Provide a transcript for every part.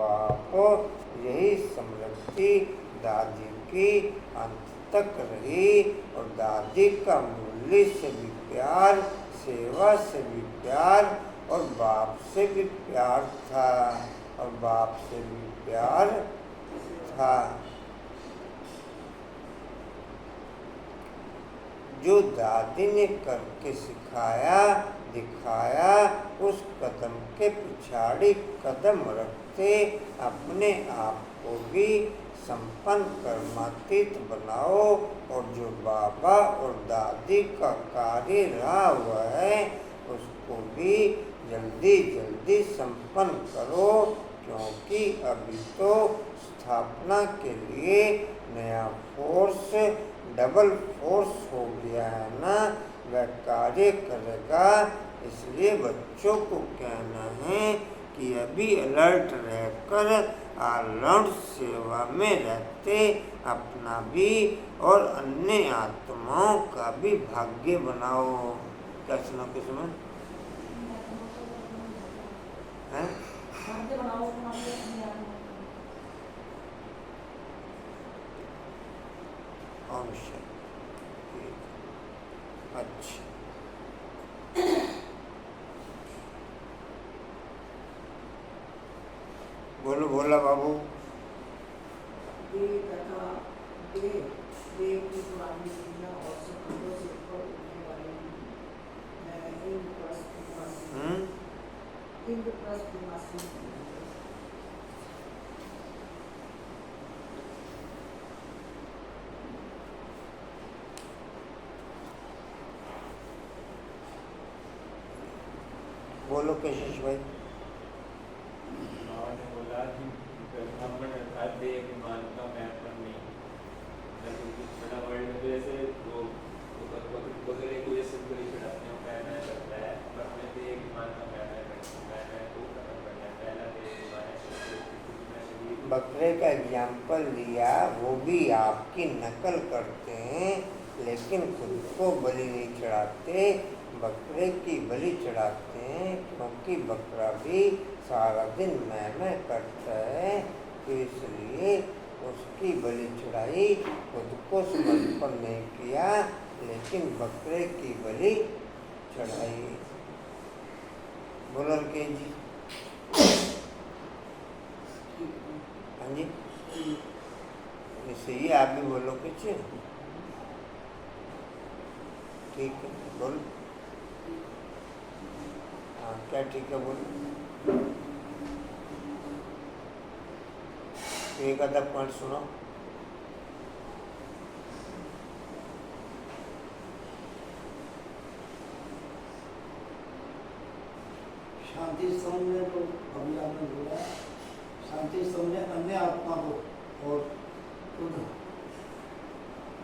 बाप यही समृद्धि दादी की अंत तक रही और दादी का मूल्य से भी प्यार, सेवा से भी प्यार और बाप से भी प्यार था और बाप से भी प्यार था। जो दादी ने करके सिखाया दिखाया उस कदम के पिछाड़ी कदम रखते अपने आप को भी संपन्न कर्मातीत बनाओ और जो बाबा और दादी का कार्य रहा हुआ है उसको भी जल्दी जल्दी संपन्न करो, क्योंकि अभी तो स्थापना के लिए नया फोर्स डबल फोर्स हो गया है ना, वह कार्य करेगा। इसलिए बच्चों को कहना है कि अभी अलर्ट रहकर ऑलराउंड सेवा में रहते अपना भी और अन्य आत्माओं का भी भाग्य बनाओ। क्या सुना किसमें है? अवश्य। अच्छा, बोलो बोला बाबू। बोलो कशिश भाई। बकरे का एग्जाम्पल लिया, वो भी आपकी नकल करते हैं लेकिन खुद को बलि नहीं चढ़ाते, बकरे की बलि चढ़ाते हैं, क्योंकि बकरा भी सारा दिन मैं करता है, तो इसलिए उसकी बलि चढ़ाई, खुद को समर्पण नहीं किया लेकिन बकरे की बलि चढ़ाई। बोलो के जी। हाँ जी, सही है, आप भी बोलो कुछ। ठीक है, बोलो। हाँ, क्या ठीक है, बोलो। एक आधा पॉइंट सुनो। शांति समझने को अभी आपने बोला, शांति समझे अन्य आत्मा को और खुद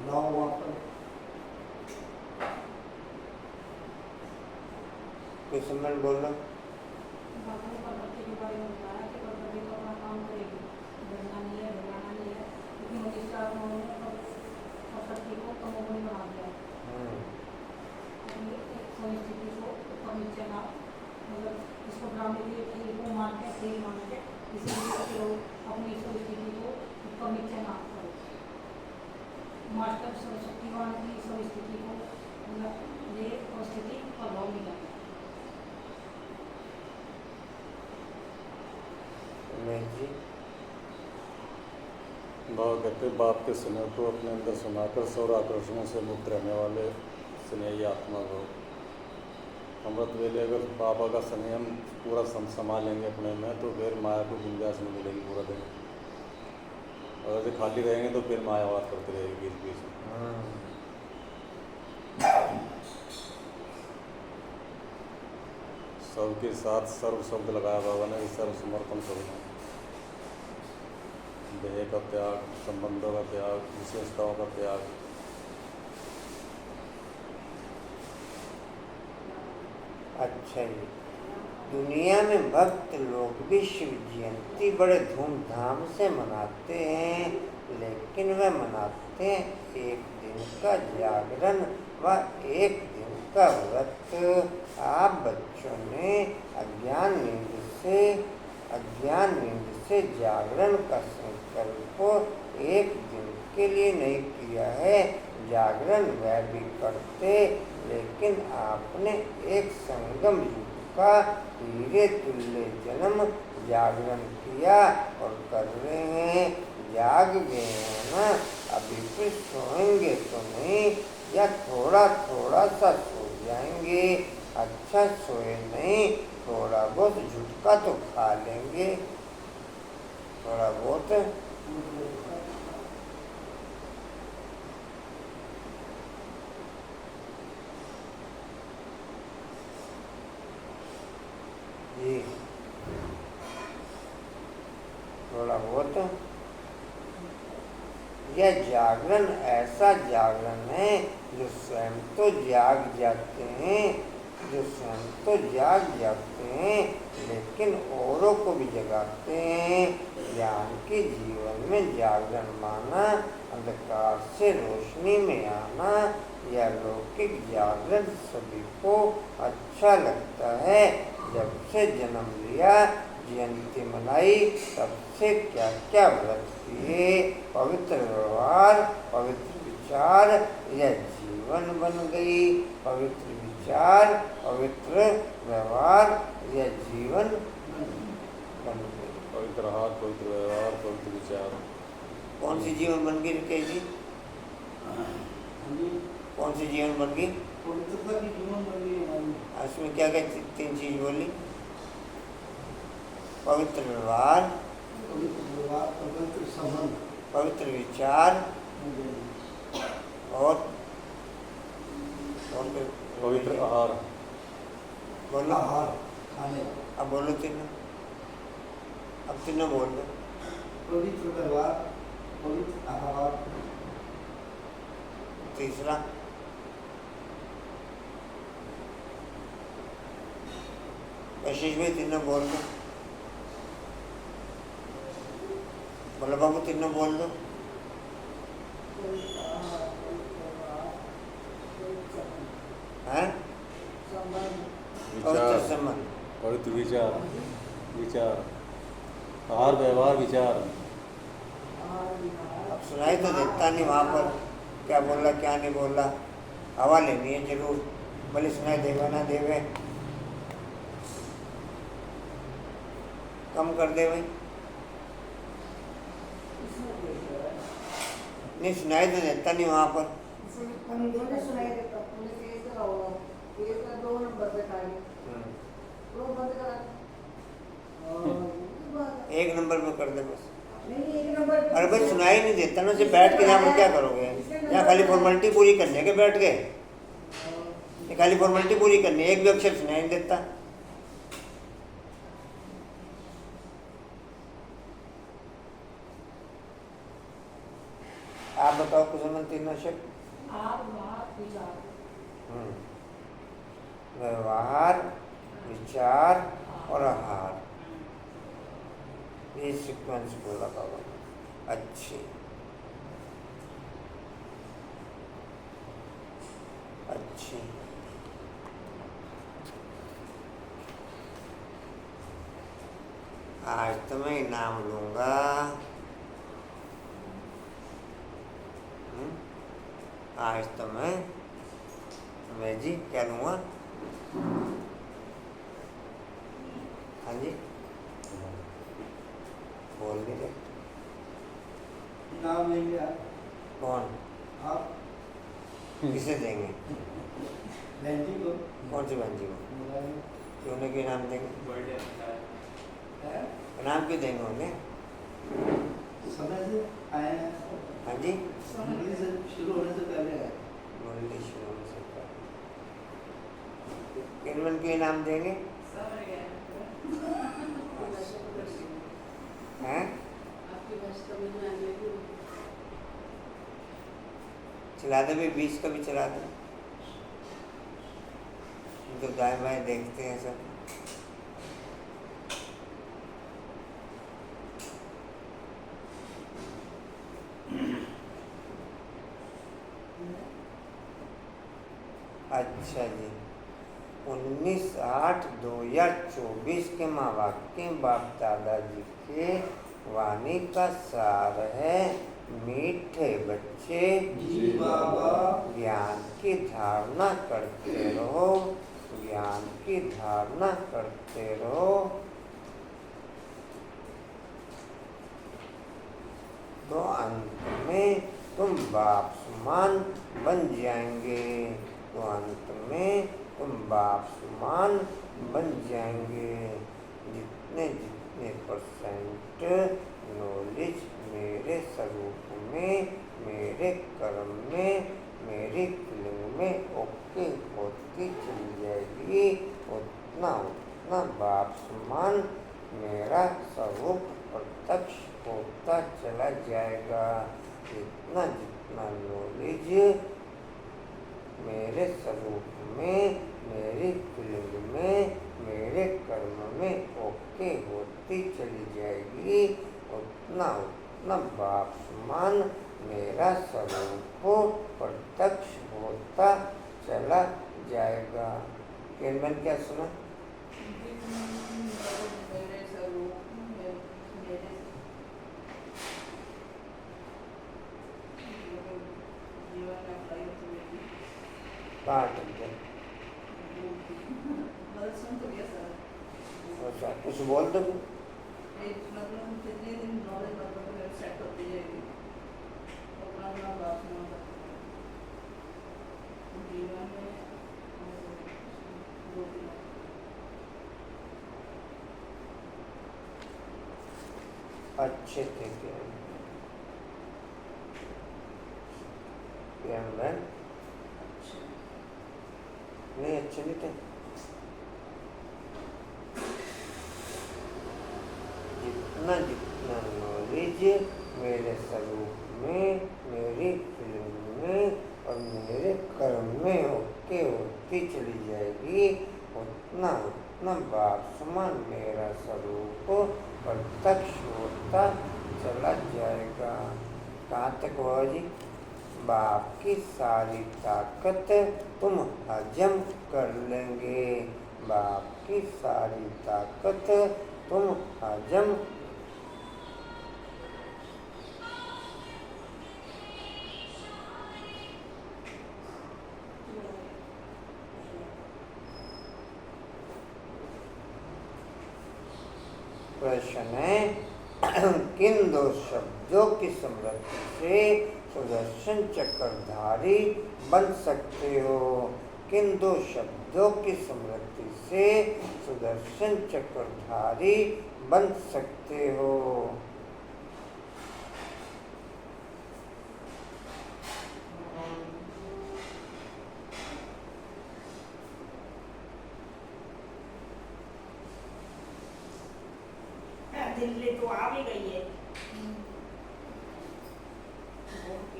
लाओ वहाँ पर। कोई समझ बोलो। इसको ड्रामे के वो मानते हैं, सही मानते हैं, इसलिए लोग अपनी स्थिति को ऊपर नीचे ना करो। मास्टर शक्तिवान की स्थिति को ये स्थिति प्रभाव नहीं करती। बाबा कहते बाप के स्नेह को अपने अंदर सुनाकर सौर आकर्षणों से मुक्त रहने वाले स्नेही आत्मा को अमृत वेले अगर बाबा का संयम पूरा संभालेंगे अपने में तो फिर माया को गुंजाइश नहीं मिलेगी पूरा दिन, और ऐसे खाली रहेंगे तो फिर माया बात करती रहेगी बीच बीच में। सबके साथ सर्व शब्द लगाया बाबा ने, सर्व समर्पण करना, देह का त्याग, संबंधों का त्याग, विशेषताओं का त्याग। अच्छा जी, दुनिया में भक्त लोग भी शिव जयंती बड़े धूमधाम से मनाते हैं, लेकिन वह मनाते हैं एक दिन का जागरण व एक दिन का व्रत। आप बच्चों ने अज्ञान नींद जैसे जागरण का संकल्प एक दिन के लिए नहीं किया है, जागरण वह भी करते, लेकिन आपने एक संगम युग का हीरे तुल्य जन्म जागरण किया और कर रहे हैं, जाग गए हैं ना, अभी फिर सोएंगे तो नहीं, या थोड़ा थोड़ा सा सो जाएंगे, अच्छा सोए नहीं, थोड़ा बहुत झुटका तो खा लेंगे, थोड़ा बहुत जी, थोड़ा बहुत। यह जागरण ऐसा जागरण है जो स्वयं तो जाग जाते हैं, जो स्वयं तो जाग जाते हैं, लेकिन औरों को भी जगाते हैं। ज्ञान के जीवन में जागरण माना अंधकार से रोशनी में आना, यह लौकिक जागरण सभी को अच्छा लगता है। जब से जन्म लिया, जयंती मनाई, तब से क्या क्या व्रत किए, पवित्र व्यवहार, पवित्र विचार, यह जीवन बन गई। पवित्र विचार, पवित्र व्यवहार, यह जीवन बन गई। पवित्र हाथ, पवित्र व्यवहार, पवित्र विचार। कौन सी जीवन बन गई रुकेश जी? कौन सी जीवन बन गई? पवित्रता की जीवन बन गई हमारी। इसमें क्या क्या तीन चीज बोली? पवित्र व्यवहार, पवित्र संबंध, पवित्र विचार और पवित्र आहार। बोलो आहार खाने। अब बोलो तीनों, अब तीनों बोल दो। पवित्र व्यवहार, पवित्र आहार, तीसरा कशिश भाई तीनों बोल दो। बोलो बाबू तीनों बोल दो। हैं? पवित्र विचार, संबंध, पवित्र विचार, विचार, आहार, व्यवहार, विचार। अब सुनाई तो देता नहीं वहाँ पर क्या बोला क्या नहीं बोला, हवा लेनी है जरूर, भले सुनाई देवे ना देवे, कम कर दे भाई। नहीं सुनाई तो देता नहीं वहाँ पर। सुनाई देता, तेज करा होगा, तेज का 2 नंबर पे खाली, वो बंद करा। एक नंबर पे कर दे बस। नहीं, 1 नंबर पे। अरे भाई सुनाई नहीं देता ना, उसे बैठ के यहाँ पर क्या करोगे? यहाँ खाली फॉर्मेलिटी पूरी करने के बैठ गए, ये खाली फॉर्मेलिटी पूरी करनी है, एक भी अक्षर सुनाई नहीं देता। आप बताओ कुसुमन तीनों शब्द। व्यवहार, विचार और आहार, ये सीक्वेंस बोला बाबा। अच्छी अच्छी आज तो मैं इनाम लूंगा। आज तो मैं जी क्या लूँगा? हाँ जी बोल दीजिए। नाम लेंगे आप? कौन? आप किसे देंगे? बहन जी को। कौन सी बहन जी को? क्यों उन्हें क्यों इनाम देंगे? इनाम क्यों देंगे उन्हें? समय से आए हैं। हाँ जी मुरली से शुरू होने से पहले आए। मुरली शुरू होने से पहले किन क्यों इनाम देंगे? हैं? चला दे भी, 20 का भी चला दे, तो दाएं बाएं देखते हैं सब। अच्छा जी, 19/8/2024 के माँ वाक्य बाप दादाजी के वाणी का सार है। मीठे बच्चे जी बाबा। ज्ञान की धारणा करते रहो, ज्ञान की धारणा करते रहो। तो अंत में तुम बाप समान बन जाएंगे। तो अंत में तुम बाप समान बन जाएंगे। जितने जितने % नॉलेज मेरे स्वरूप में, मेरे कर्म में, मेरी फीलिंग में ओके होती चली जाएगी, उतना उतना बाप समान मेरा स्वरूप प्रत्यक्ष होता चला जाएगा। जितना जितना नॉलेज मेरे स्वरूप में, मेरी फीलिंग में, मेरे कर्म में ओके होती चली जाएगी, उतना उतना बाप समान मेरा स्वरूप प्रत्यक्ष होता चला जाएगा। केनमैन क्या सुना? मेरे स्वरूप मेरे जीवन में अप्लाई होती है। काट दे। मतलब सुन तो लिया सर। अच्छा, कुछ बोल दो। मतलब जितने दिन नॉलेज मतलब सेट होती जाएगी, अपना अपना बात में जीवन में अच्छे थे किरण नहीं, अच्छे नहीं थे। जितना जितना नॉलेज मेरे स्वरूप में, मेरी फीलिंग में और मेरे कर्म में ओके होती चली जाएगी, उतना उतना बाप समान मेरा स्वरूप प्रत्यक्ष होता चला जाएगा। कहाँ तक हुआ जी? बाप की सारी ताकत तुम हजम कर लेंगे। बाप की सारी ताकत तुम हजम प्रश्न है किन दो शब्दों की समृद्धि से सुदर्शन चक्रधारी बन सकते हो? किन दो शब्दों की समृद्धि से सुदर्शन चक्रधारी बन सकते हो? दिल्ली तो आ भी गई है।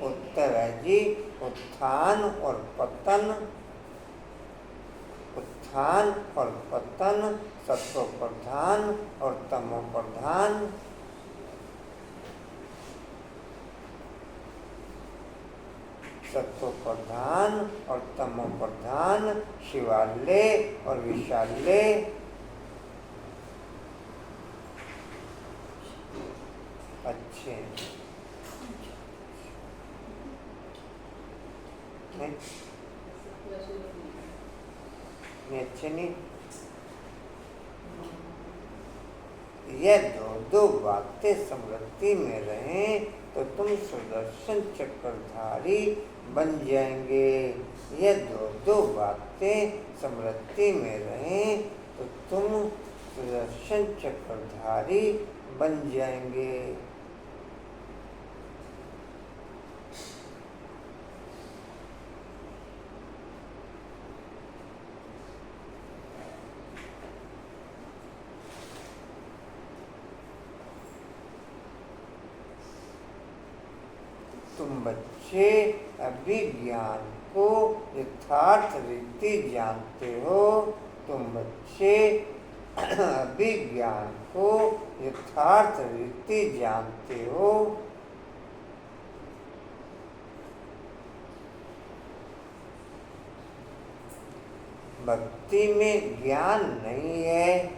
उत्तर है जी उत्थान और पतन। उत्थान और पतन, सत्व प्रधान और तमो प्रधान। सत्व प्रधान और तमो प्रधान, शिवालय और विशालय। अच्छे नहीं, अच्छे नहीं। यह दो बातें समृद्धि में रहें तो तुम सुदर्शन चक्रधारी बन जाएंगे। यह दो बातें समृद्धि में रहें तो तुम सुदर्शन चक्रधारी बन जाएंगे। तुम बच्चे अभी ज्ञान को यथार्थ रीति जानते हो। तुम बच्चे अभी ज्ञान को यथार्थ रीति जानते हो। भक्ति में ज्ञान नहीं है।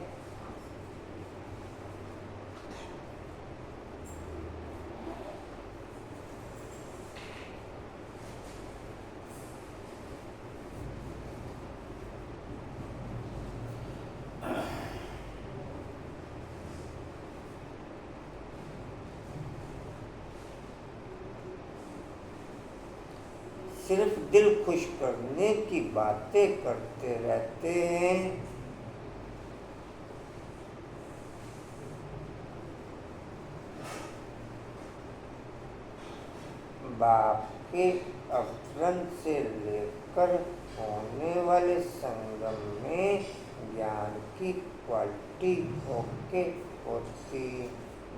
सिर्फ दिल खुश करने की बातें करते रहते हैं। बाप के अवतरण से लेकर होने वाले संगम में ज्ञान की क्वालिटी ओके होती।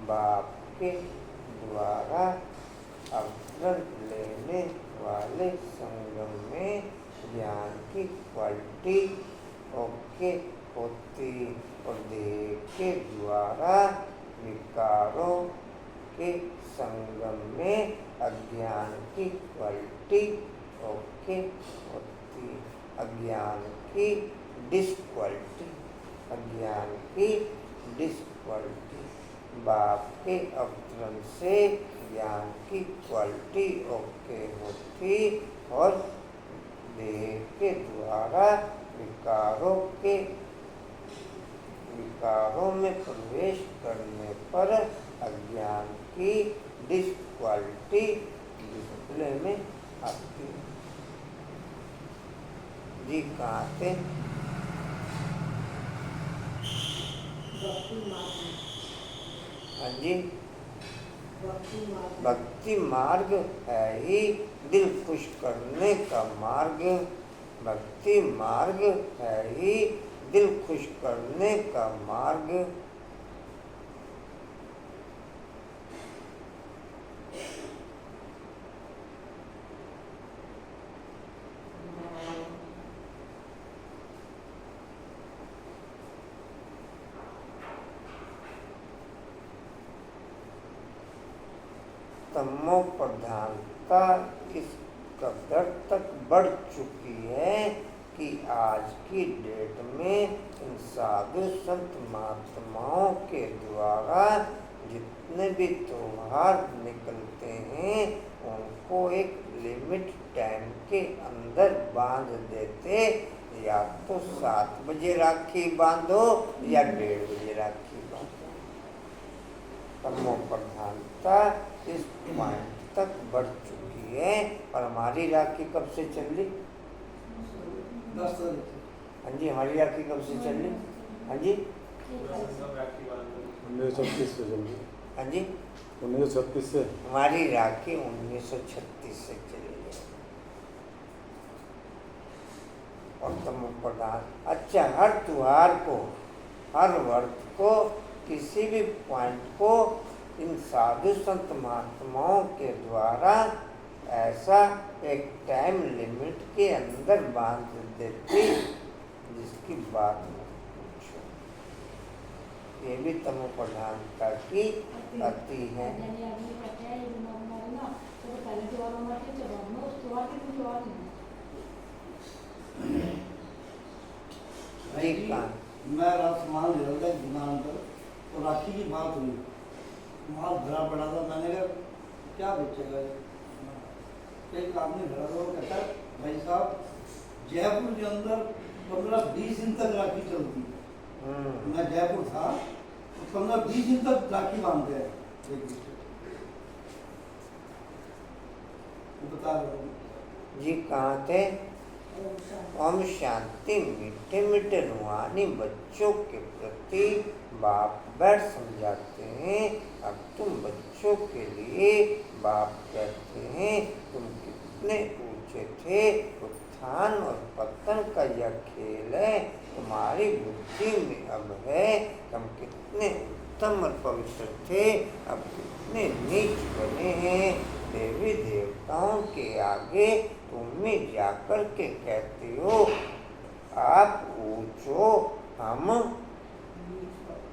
बाप के द्वारा अवतरण लेने वाले संगम में ज्ञान की क्वालिटी ओके होती और देह के द्वारा विकारों के संगम में अज्ञान की क्वालिटी ओके होती। अज्ञान की डिसक्वालिटी, अज्ञान की डिसक्वालिटी। बाप के अवतरण से ज्ञान की क्वालिटी ओके होती और देह के द्वारा विकारों में प्रवेश करने पर अज्ञान की डिसक्वालिटी डिस्प्ले में आती। जी कहाँ थे? हाँ जी, भक्ति मार्ग है ही दिल खुश करने का मार्ग। भक्ति मार्ग है ही दिल खुश करने का मार्ग। तमो प्रधानता इस कदर तक बढ़ चुकी है कि आज की डेट में इन साधु संत महात्माओं के द्वारा जितने भी त्योहार निकलते हैं उनको एक लिमिट टाइम के अंदर बांध देते। या तो 7 बजे राखी बांधो या 1:30 बजे राखी बांधो। तमो प्रधानता इस पॉइंट तक बढ़ चुकी है। और हमारी राखी कब से चल रही? 10 तारीख। हाँ जी, हमारी राखी कब से चल रही? हाँ जी, 1936 से चल रही। हाँ जी, 1936 से हमारी राखी 1936 से चली है। और तमो प्रधान अच्छा, हर त्योहार को, हर वर्ष को, किसी भी पॉइंट को इन साधु संत महात्माओं के द्वारा ऐसा एक टाइम लिमिट के अंदर बांध देती जिसकी बात पूछो। ये भी तमो प्रधानता की अति है। मैं रात सामान ले रहा था दुकान पर, तो राखी की बात हुई। माल भरा पड़ा था, मैंने कहा क्या बेचेगा ये? एक आदमी भरा था, वो कहता है भाई साहब जयपुर के अंदर 15-20 दिन तक राखी चलती है। मैं जयपुर था तो 15-20 दिन तक राखी बांधते हैं एक दूसरे। बता रहा हूँ जी कहाँ थे? ओम शांति। मीठे मीठे रूहानी बच्चों के प्रति बाप बैठ समझाते हैं। अब तुम बच्चों के लिए बाप कहते हैं तुम कितने ऊंचे थे। उत्थान और पतन का यह खेल है तुम्हारी बुद्धि में अब है। तुम कितने उत्तम और पवित्र थे, अब कितने नीच बने हैं। देवी देवताओं के आगे तुम ही जाकर के कहते हो आप ऊंचो,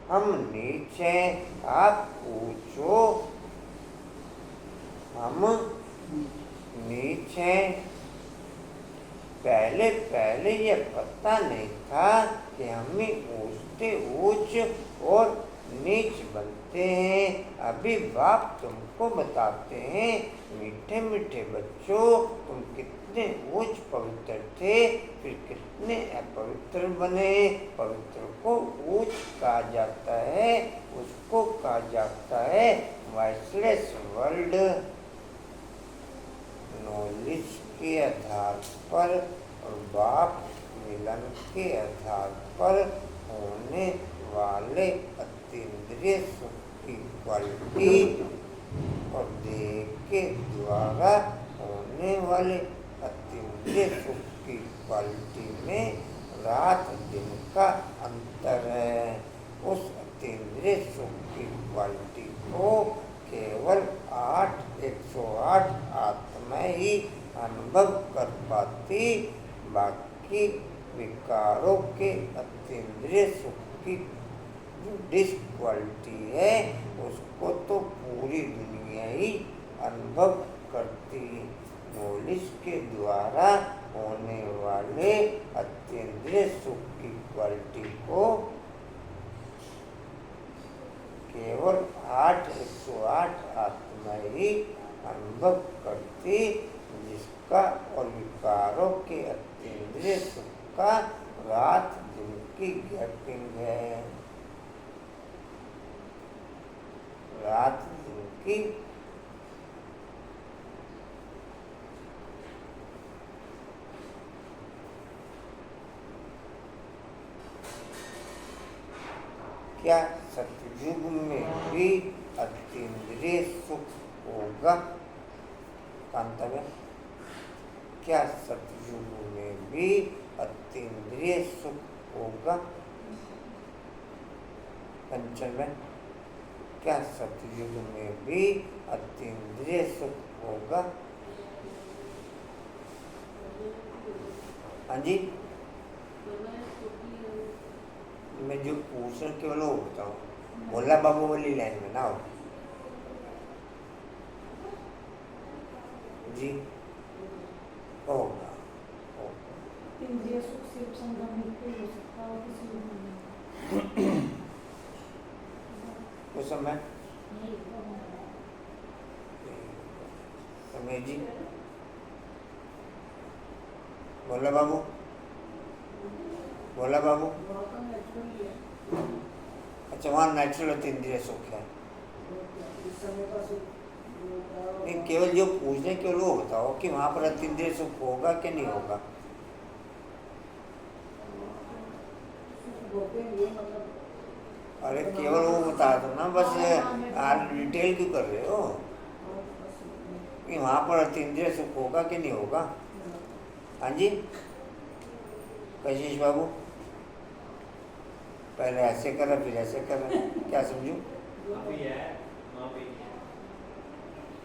हम नीच हैं। आप ऊंचो, हम नीच हैं। पहले पहले यह पता नहीं था कि हमें ऊंचते ऊंच और नीच बनते हैं। अभी बाप तुमको बताते हैं, मीठे मीठे बच्चों, तुम कितने ऊंच पवित्र थे, फिर कितने अपवित्र बने। पवित्र को ऊंच कहा जाता है, उसको कहा जाता है वॉइसलेस वर्ल्ड। नॉलेज के आधार पर और बाप मिलन के आधार पर होने वाले अतीन्द्रिय सुख की क्वालिटी और देह के द्वारा होने वाले अतीन्द्रिय सुख की क्वालिटी में रात दिन का अंतर है। उस अतीन्द्रिय सुख की क्वालिटी को केवल 108 आत्माएं ही अनुभव कर पाती। बाकी विकारों के अतीन्द्रिय सुख की जो डिस क्वालिटी है, उसको तो पूरी दुनिया ही अनुभव करती। नॉलेज के द्वारा होने वाले अतीन्द्रिय सुख की क्वालिटी को केवल 108 आत्माएं ही अनुभव करती, जिसका और विकारों के अतीन्द्रिय सुख का रात दिन की गैपिंग है। रात दिन की क्या सतयुग में भी अतीन्द्रिय सुख होगा? कांताबेन, क्या सतयुग में भी अतीन्द्रिय सुख होगा? पंचमन, क्या सतयुग में भी अतीन्द्रिय सुख होगा? हाँ जी, मैं जो पूछने केवल वो बताऊँ, भोला बाबू वाली लाइन में ना हो जी। होगा इंद्रिय सुख सिर्फ संगम ही हो सकता है, किसी भी नहीं। उस समय समय जी, भोला बाबू, भोला बाबू, अच्छा वहाँ नेचुरल अतीन्द्रिय सुख है। नहीं, केवल जो पूछने केवल वो बताओ कि वहाँ पर अतीन्द्रिय सुख होगा कि नहीं होगा। अरे केवल वो बता दो ना, बस डिटेल क्यों कर रहे हो कि वहाँ पर अतीन्द्रिय सुख होगा कि नहीं होगा। हाँ जी कशिश बाबू, पहले ऐसे कर रहा फिर ऐसे कर रहा, क्या समझूं?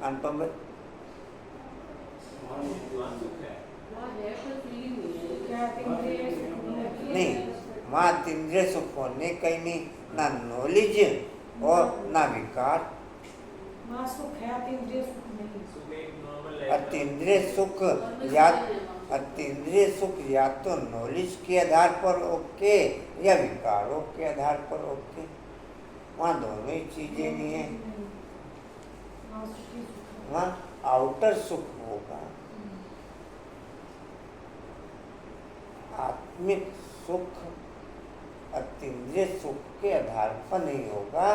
अनुपम भाई, नहीं वहाँ अतीन्द्रिय सुख होने कहीं नहीं, ना नॉलेज और ना विकार। वहाँ सुख है, अतीन्द्रिय सुख नहीं। अतीन्द्रिय सुख या अतीन्द्रिय सुख या तो नॉलेज के आधार पर ओके या विकारों के आधार पर ओके। वहाँ दोनों ही चीजें नहीं है। वहाँ आउटर सुख होगा, आत्मिक सुख अतीन्द्रिय सुख के आधार पर नहीं होगा,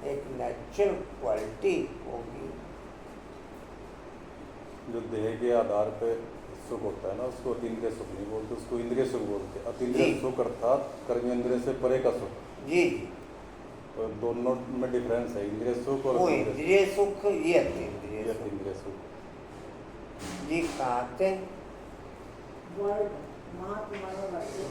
एक नेचुरल क्वालिटी होगी। जो देह के आधार पे सुख होता है ना, उसको अतीन्द्रिय सुख नहीं बोलते, उसको इंद्रिय सुख बोलते। अतीन्द्रिय सुख अर्थात कर्मेंद्रिय से परे का सुख। जी तो दोनों में डिफरेंस है, इंद्रिय सुख और वो इंद्रिय सुख, ये अतीन्द्रिय सुख। इंद्रिय सुख जी कहाँ थे?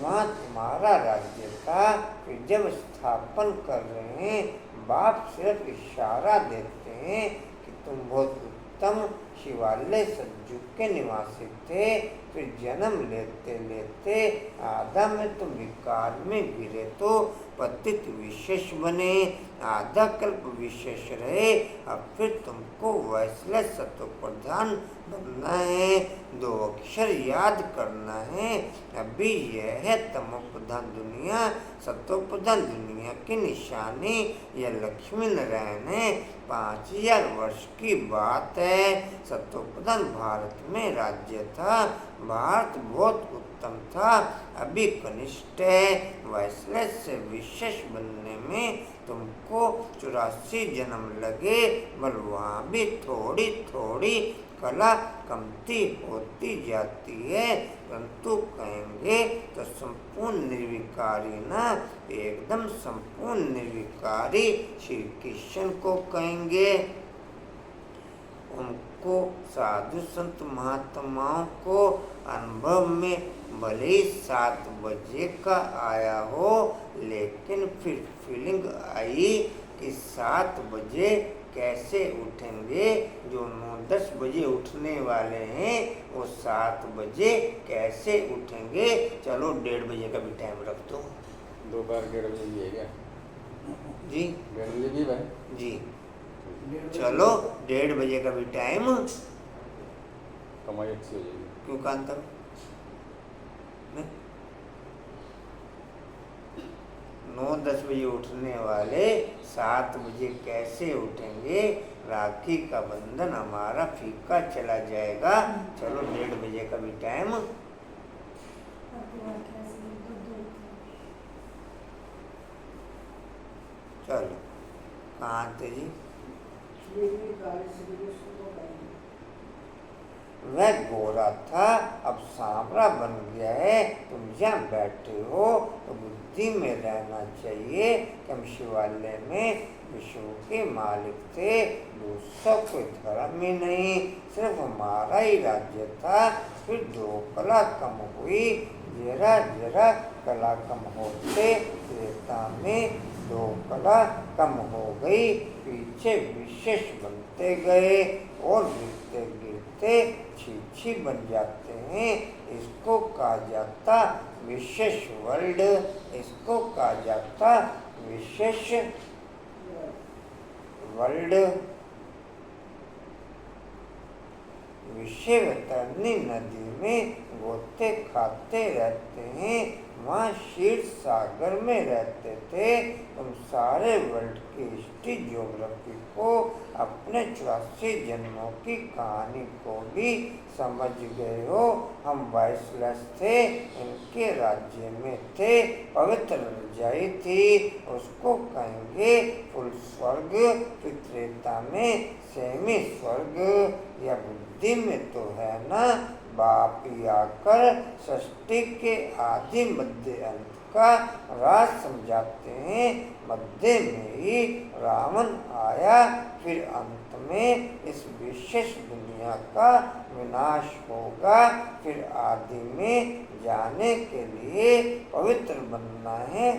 वहाँ तुम्हारा राज्य था। कि जब स्थापन कर रहे हैं, बाप सिर्फ इशारा देते हैं कि तुम बहुत उत्तम शिवालय सज्जू के निवासी थे। फिर जन्म लेते लेते आधा में तो विकार में गिरे तो पतित विशेष बने, आधा कल्प विशेष रहे। अब फिर तुमको वैसले सत्व प्रधान बनना है, 2 अक्षर याद करना है। अभी यह है तमो प्रधान दुनिया, सत्व प्रधान दुनिया की निशानी। यह लक्ष्मी नारायण है, 5000 वर्ष की बात है। सत्व प्रधान भारत में राज्य था। भारत बहुत उत्तम था, अभी कनिष्ठ है। वैसले से विशेष बनने में तुमको 84 जन्म लगे, पर वहाँ भी थोड़ी थोड़ी कला कमती होती जाती है। परंतु कहेंगे तो संपूर्ण निर्विकारी ना, एकदम संपूर्ण निर्विकारी श्री कृष्ण को कहेंगे। उनको साधु संत महात्माओं को अनुभव में भले ही 7 बजे का आया हो, लेकिन फिर फीलिंग आई कि 7 बजे कैसे उठेंगे। जो 9-10 बजे उठने वाले हैं वो 7 बजे कैसे उठेंगे। चलो 1:30 बजे का भी टाइम रख दो। दोपहर 1:30 बजे भी है क्या? जी 1:30 बजे भी भाई जी, चलो 1:30 बजे का भी टाइम। कमाई अच्छी हो जाएगी। क्यों कांता? 9-10 बजे उठने वाले 7 बजे कैसे उठेंगे। राखी का बंधन हमारा फीका चला जाएगा। चलो 1:30 बजे का भी टाइम। चलो कहाँ थे जी? वह गोरा था, अब सांवरा बन गया है। तुम जहाँ बैठे हो तो बुद्धि में रहना चाहिए कि हम शिवालय में विष्णु के मालिक थे। दूसरा कोई धर्म ही नहीं, सिर्फ हमारा ही राज्य था। फिर 2 कला कम हुई, जरा जरा कला कम होते त्रेता में 2 कला कम हो गई। पीछे विशेष बनते गए और गिरते गिरते छी बन जाते हैं। इसको कहा जाता विशेष वर्ल्ड, इसको कहा जाता विशेष वर्ल्ड। विषयवतरणी नदी में गोते खाते रहते हैं, वहाँ क्षीर सागर में रहते थे। तुम सारे वर्ल्ड की हिस्ट्री ज्योग्राफी को, अपने 84 जन्मों की कहानी को भी समझ गए हो। हम वाइसलेस थे, इनके राज्य में थे। पवित्र रजाई थी, उसको कहेंगे फुल स्वर्ग। फिर त्रेता में सेमी स्वर्ग। या बुद्धि में तो है ना, बाप ही आकर सृष्टि के आदि मध्य अंत का राज समझाते हैं। मध्य में ही रावण आया, फिर अंत में इस विशेष दुनिया का विनाश होगा। फिर आदि में जाने के लिए पवित्र बनना है।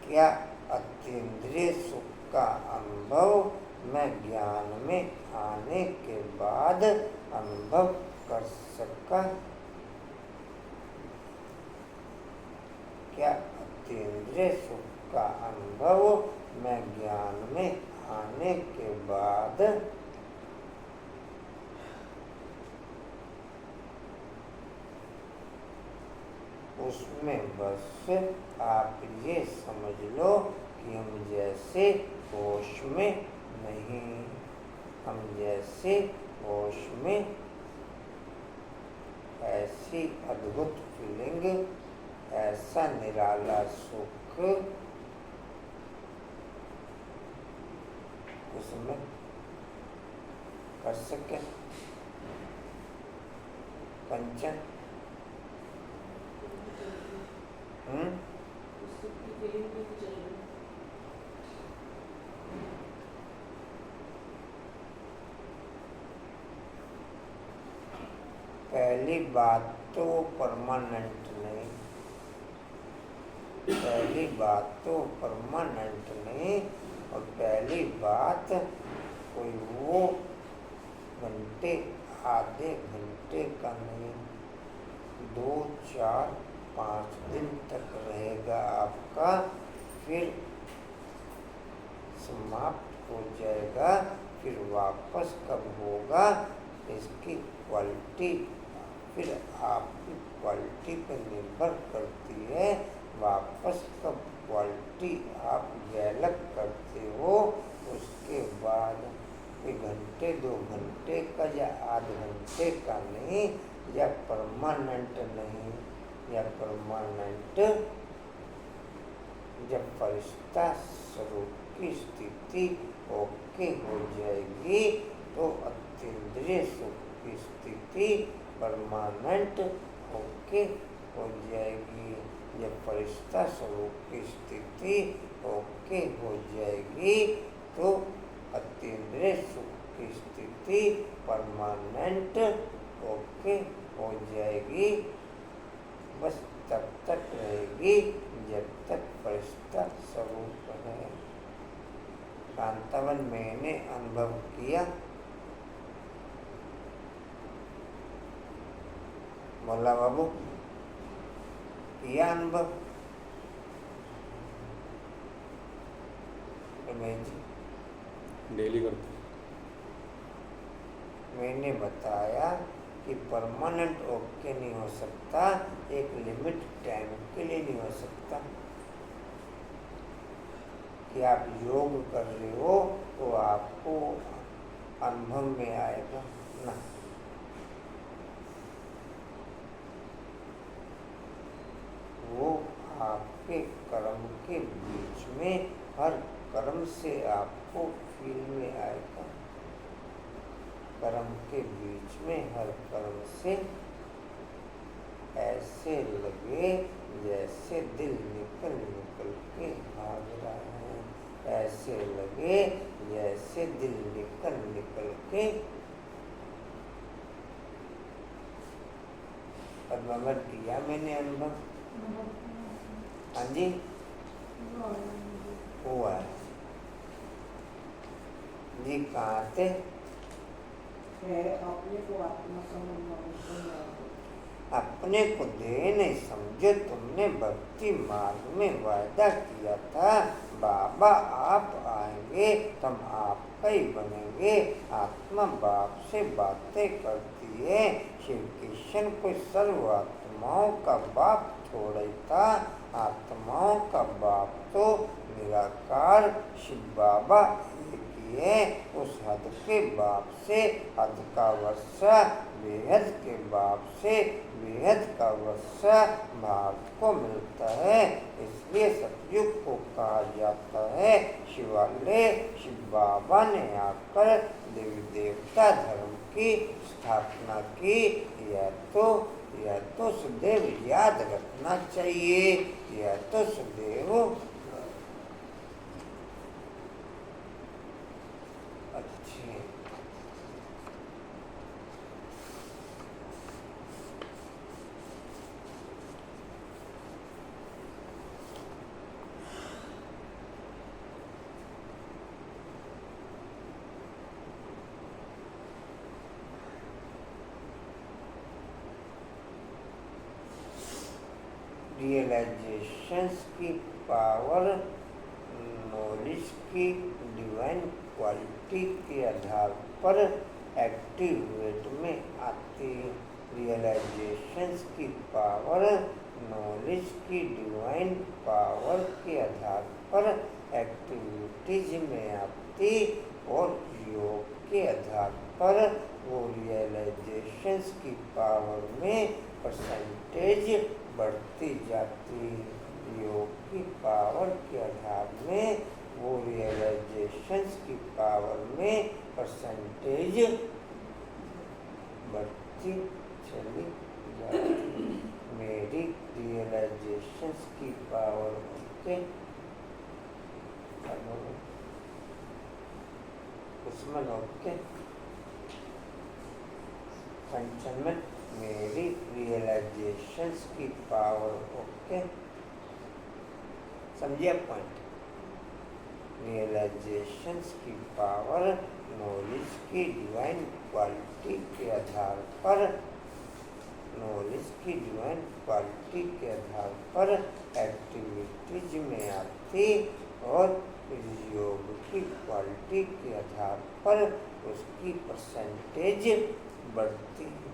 क्या अतीन्द्रिय सुख का अनुभव मैं ज्ञान में आने के बाद अनुभव कर सका? क्या अतीन्द्रिय सुख का अनुभव मैं ज्ञान में आने के बाद उसमें बस आप ये समझ लो कि हम जैसे होश में नहीं, हम जैसे होश में, ऐसी अद्भुत फीलिंग, ऐसा निराला सुख उसमें कर सके। कंचन पहली बात तो परमानेंट नहीं, पहली बात तो परमानेंट नहीं। और पहली बात कोई वो घंटे आधे घंटे का नहीं, 2, 4, 5 दिन तक रहेगा आपका, फिर समाप्त हो जाएगा। फिर वापस कब होगा इसकी क्वालिटी फिर आपकी क्वालिटी पर निर्भर करती है। वापस कब क्वालिटी आप डेवलप करते हो, उसके बाद 1 घंटे 2 घंटे का या आधे घंटे का नहीं, या परमानेंट नहीं, या परमानेंट जब फरिश्ता स्वरूप की स्थिति ओके हो जाएगी तो अतीन्द्रिय सुख की स्थिति परमानेंट ओके हो जाएगी। जब फरिश्ता स्वरूप की स्थिति ओके हो जाएगी तो अतीन्द्रिय सुख की स्थिति परमानेंट ओके हो जाएगी। बस तब तक रहेगी जब तक फरिश्ता स्वरूप है। कांतावन मैंने अनुभव किया, बोला बाबू किया अनुभव, डेली करते। मैंने बताया कि परमानेंट ओके नहीं हो सकता, एक लिमिट टाइम के लिए नहीं हो सकता। कि आप योग कर रहे हो तो आपको अनुभव में आएगा ना, वो आपके कर्म के बीच में, हर कर्म से आपको फील में आएगा। कर्म के बीच में हर कर्म से ऐसे लगे जैसे दिल निकल निकल के भाग रहा है, ऐसे लगे जैसे दिल निकल निकल के। अनुभव किया मैंने अनुभव, हाँ जी हुआ है जी। कहाँ थे? अपने को दे नहीं समझो, तुमने भक्ति मार्ग में वायदा किया था बाबा आप आएंगे तुम आपका ही बनेंगे। आत्मा बाप से बातें करती है, शिव कृष्ण को सर्व आत्माओं का बाप थोड़ा ही था। आत्माओं का बाप तो निराकार शिव बाबा है। उस हद के बाप से हद का वर्षा, बेहद के बाप से बेहद का वर्षा भारत को मिलता है। इसलिए सतयुग को कहा जाता है शिवालय। शिव बाबा ने आकर देवी देवता धर्म की स्थापना की। यह तो सदैव याद रखना चाहिए, यह तो सदैव अच्छे। रियलाइजेशंस की पावर नॉलेज की डिवाइन क्वालिटी के आधार पर एक्टिवेट में आती। रियलाइजेशंस की पावर नॉलेज की डिवाइन पावर के आधार पर एक्टिविटीज में आती और योग के आधार पर वो रियलाइजेशंस की पावर में परसेंटेज बढ़ती जाती। योग की पावर के आधार में वो रियलाइजेशंस की पावर में परसेंटेज बढ़ती चली जाती। मेरी रियलाइजेशंस की पावर के उसमें ओके पंचमन मेरी रियलाइजेशंस की पावर ओके। समझिए पॉइंट। रियलाइजेशंस की पावर नॉलेज की डिवाइन क्वालिटी के आधार पर एक्टिविटीज में आती और योग की क्वालिटी के आधार पर उसकी परसेंटेज बढ़ती है।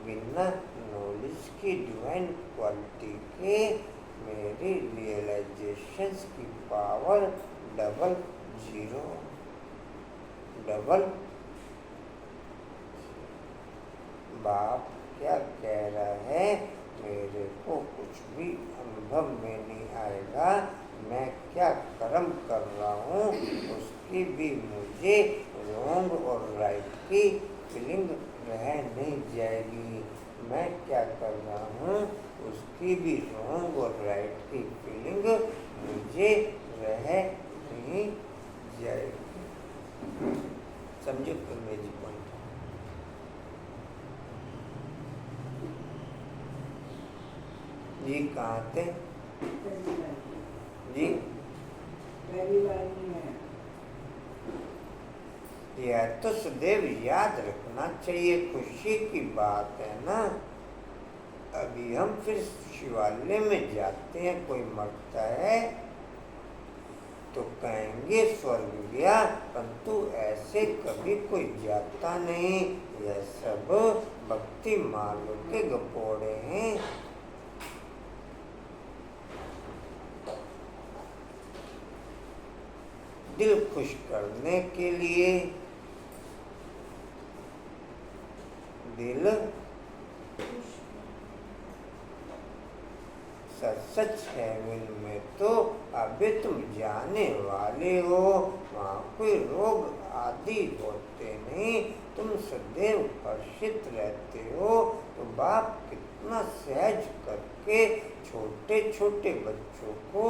बिना नॉलेज की डिवाइन क्वालिटी के मेरी रियलाइजेशंस की पावर डबल बाप क्या कह रहा है, मेरे को कुछ भी अनुभव में नहीं आएगा, मैं क्या कर्म कर रहा हूँ उसकी भी मुझे रॉन्ग और राइट की फीलिंग रह नहीं जाएगी। मैं क्या कर रहा हूँ उसकी भी रॉन्ग और राइट की फीलिंग मुझे रह नहीं जाएगी। समझो मेरी पॉइंट। जी कहाँ थे जी? यह तो सदैव याद रखना चाहिए, खुशी की बात है ना। अभी हम फिर शिवालय में जाते हैं, कोई मरता है तो कहेंगे स्वर्ग गया, परंतु ऐसे कभी कोई जाता नहीं। यह सब भक्ति मार्ग के गपोड़े हैं। दिल खुश करने के लिए, दिल सच हेवन में तो अभी तुम जाने वाले हो, वहाँ कोई रोग आदि होते नहीं, तुम सदैव हर्षित रहते हो। तो बाप कितना सहज करके छोटे छोटे बच्चों को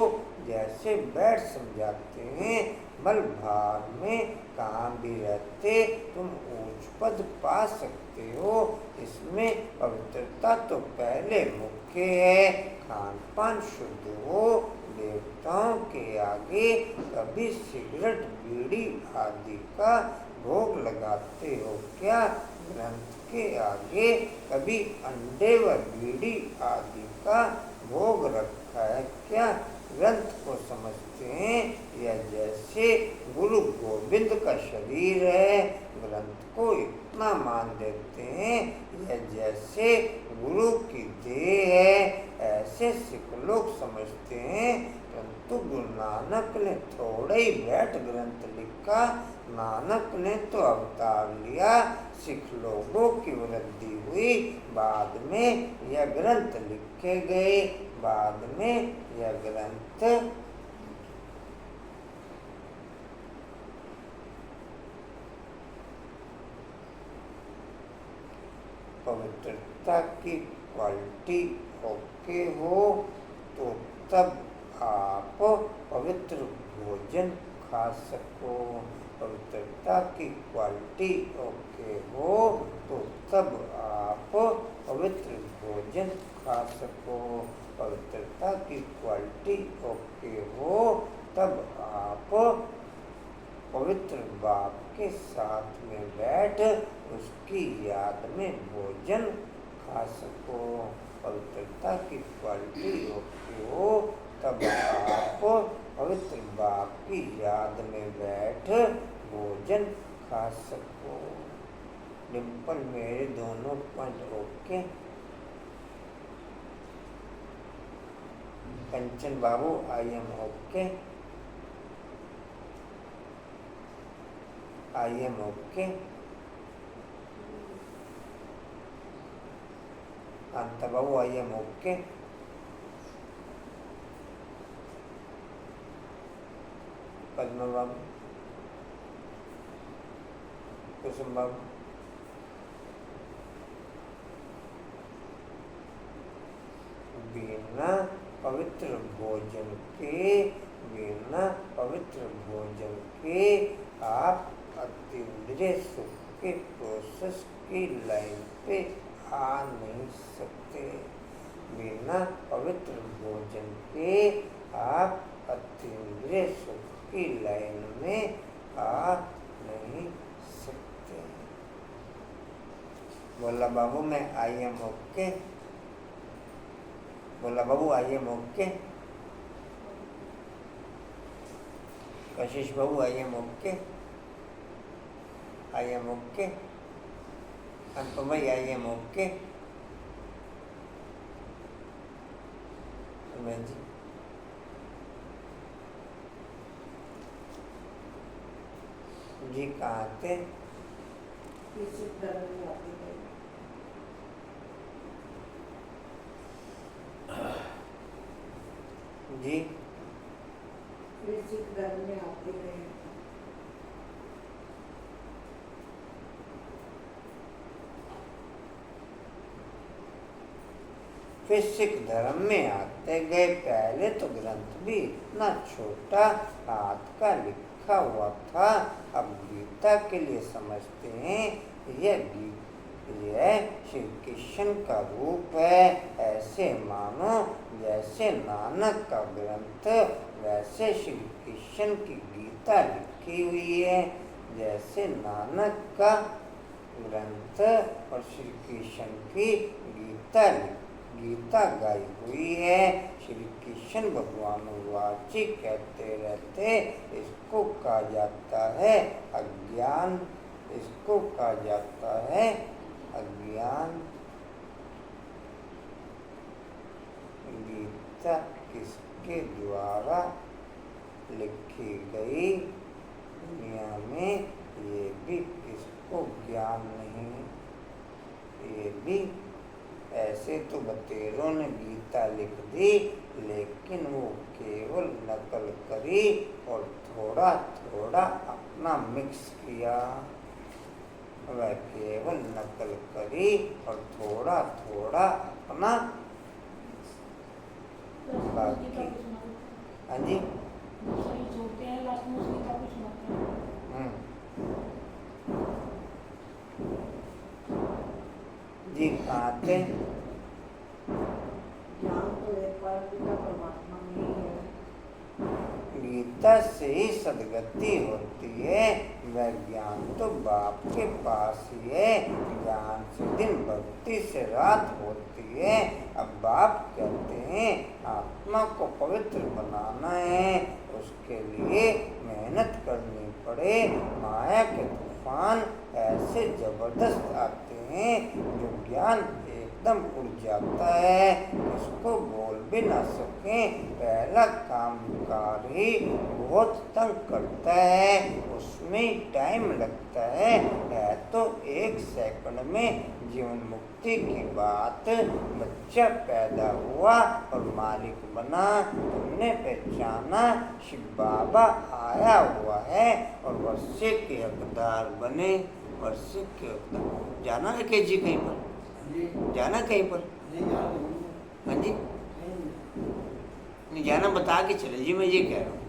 जैसे बैठ समझाते हैं, मल भार में कहाँ भी रहते तुम ऊंच पद पा सकते हो। इसमें पवित्रता तो पहले मुख्य है। खान पान शुद्ध हो, देवताओं के आगे कभी सिगरेट बीड़ी आदि का भोग लगाते हो क्या? ग्रंथ के आगे कभी अंडे व बीड़ी आदि का भोग रखा है क्या? ग्रंथ को समझते हैं यह जैसे गुरु गोविंद का शरीर है, ग्रंथ को इतना मान देते हैं यह जैसे गुरु की देह है। ऐसे सिख लोग समझते हैं, परंतु गुरु नानक ने थोड़ा ही बैठ ग्रंथ लिखा, नानक ने तो अवतार लिया, सिख लोगों की वृद्धि हुई, बाद में यह ग्रंथ लिखे गए, बाद में यह ग्रंथ पवित्रता की क्वालिटी ओके हो तो तब आप पवित्र भोजन खा सको। पवित्रता की क्वालिटी ओके हो तो तब आप पवित्र भोजन खा सको। पवित्रता की क्वालिटी ओके हो तब आप पवित्र बाप के साथ में बैठ उसकी याद में भोजन खा सको। पवित्रता की क्वालिटी ओके हो तब आप पवित्र बाप की याद में बैठ भोजन खा सको। डिम्पल मेरे दोनों पॉइंट ओके? कंचन बाबू I am okay? I am okay? Kanta बाबू आई एम ओके? पद्मा बाबू, कुसुम बाबू, बिना पवित्र भोजन के आप अतीन्द्रिय सुख के प्रोसेस की लाइन पे आ नहीं सकते। बिना पवित्र भोजन के आप अतीन्द्रिय सुख की लाइन में आ नहीं सकते। बोला बाबू मैं आई एम ओके। बोला बाबू आई एम ओके। कशिश बाबू I am okay. I am okay. Anupam भाई आई एम ओके। जी जी कहाँ थे? किसी तरह में आती है। जी फिर सिख धर्म में आते गए। फिर सिख धर्म में आते गए। पहले तो ग्रंथ भी इतना छोटा हाथ का लिखा हुआ था, अब गीता के लिए समझते हैं यह श्री कृष्ण का रूप है। ऐसे मानो जैसे नानक का ग्रंथ वैसे श्री कृष्ण की गीता लिखी हुई है। जैसे नानक का ग्रंथ और श्री कृष्ण की गीता गाई हुई है। श्री कृष्ण भगवान वाची कहते रहते, इसको कहा जाता है अज्ञान। इसको कहा जाता है अज्ञान। गीता किसके द्वारा लिखी गई? दुनिया में ये भी किसको ज्ञान नहीं। ये भी ऐसे तो बतेरों ने गीता लिख दी, लेकिन वो केवल नकल करी और थोड़ा थोड़ा अपना मिक्स किया। वह केवल नकल करी और थोड़ा थोड़ा अपना बाकी। हाँ जी जोड़ते हैं लास्ट में उसकी का कुछ सुनाते हैं। जी कहाँ थे? ज्ञान तो एक परम परमात्मा में ही है। गीता से ही सदगति होती है। वह ज्ञान तो बाप के पास ही है। ज्ञान से दिन भक्ति से रात होती है। अब बाप कहते हैं आत्मा को पवित्र बनाना है, उसके लिए मेहनत करनी पड़े। माया के तूफान ऐसे जबरदस्त आते हैं जो ज्ञान एकदम उड़ जाता है, इसको बोल भी ना सकें। पहला कामकार ही बहुत तंग करता है, उसमें टाइम लगता है तो 1 सेकंड में जीवन मुक्ति की बात। बच्चा पैदा हुआ और मालिक बना, तुमने पहचाना शिव बाबा आया हुआ है और वर्षे के हकदार बने। वर्षे के हकदार जाना है के जी कहीं पर? जाना कहीं पर? हाँ जी नहीं जाना, बता के चले जी। मैं ये कह रहा हूँ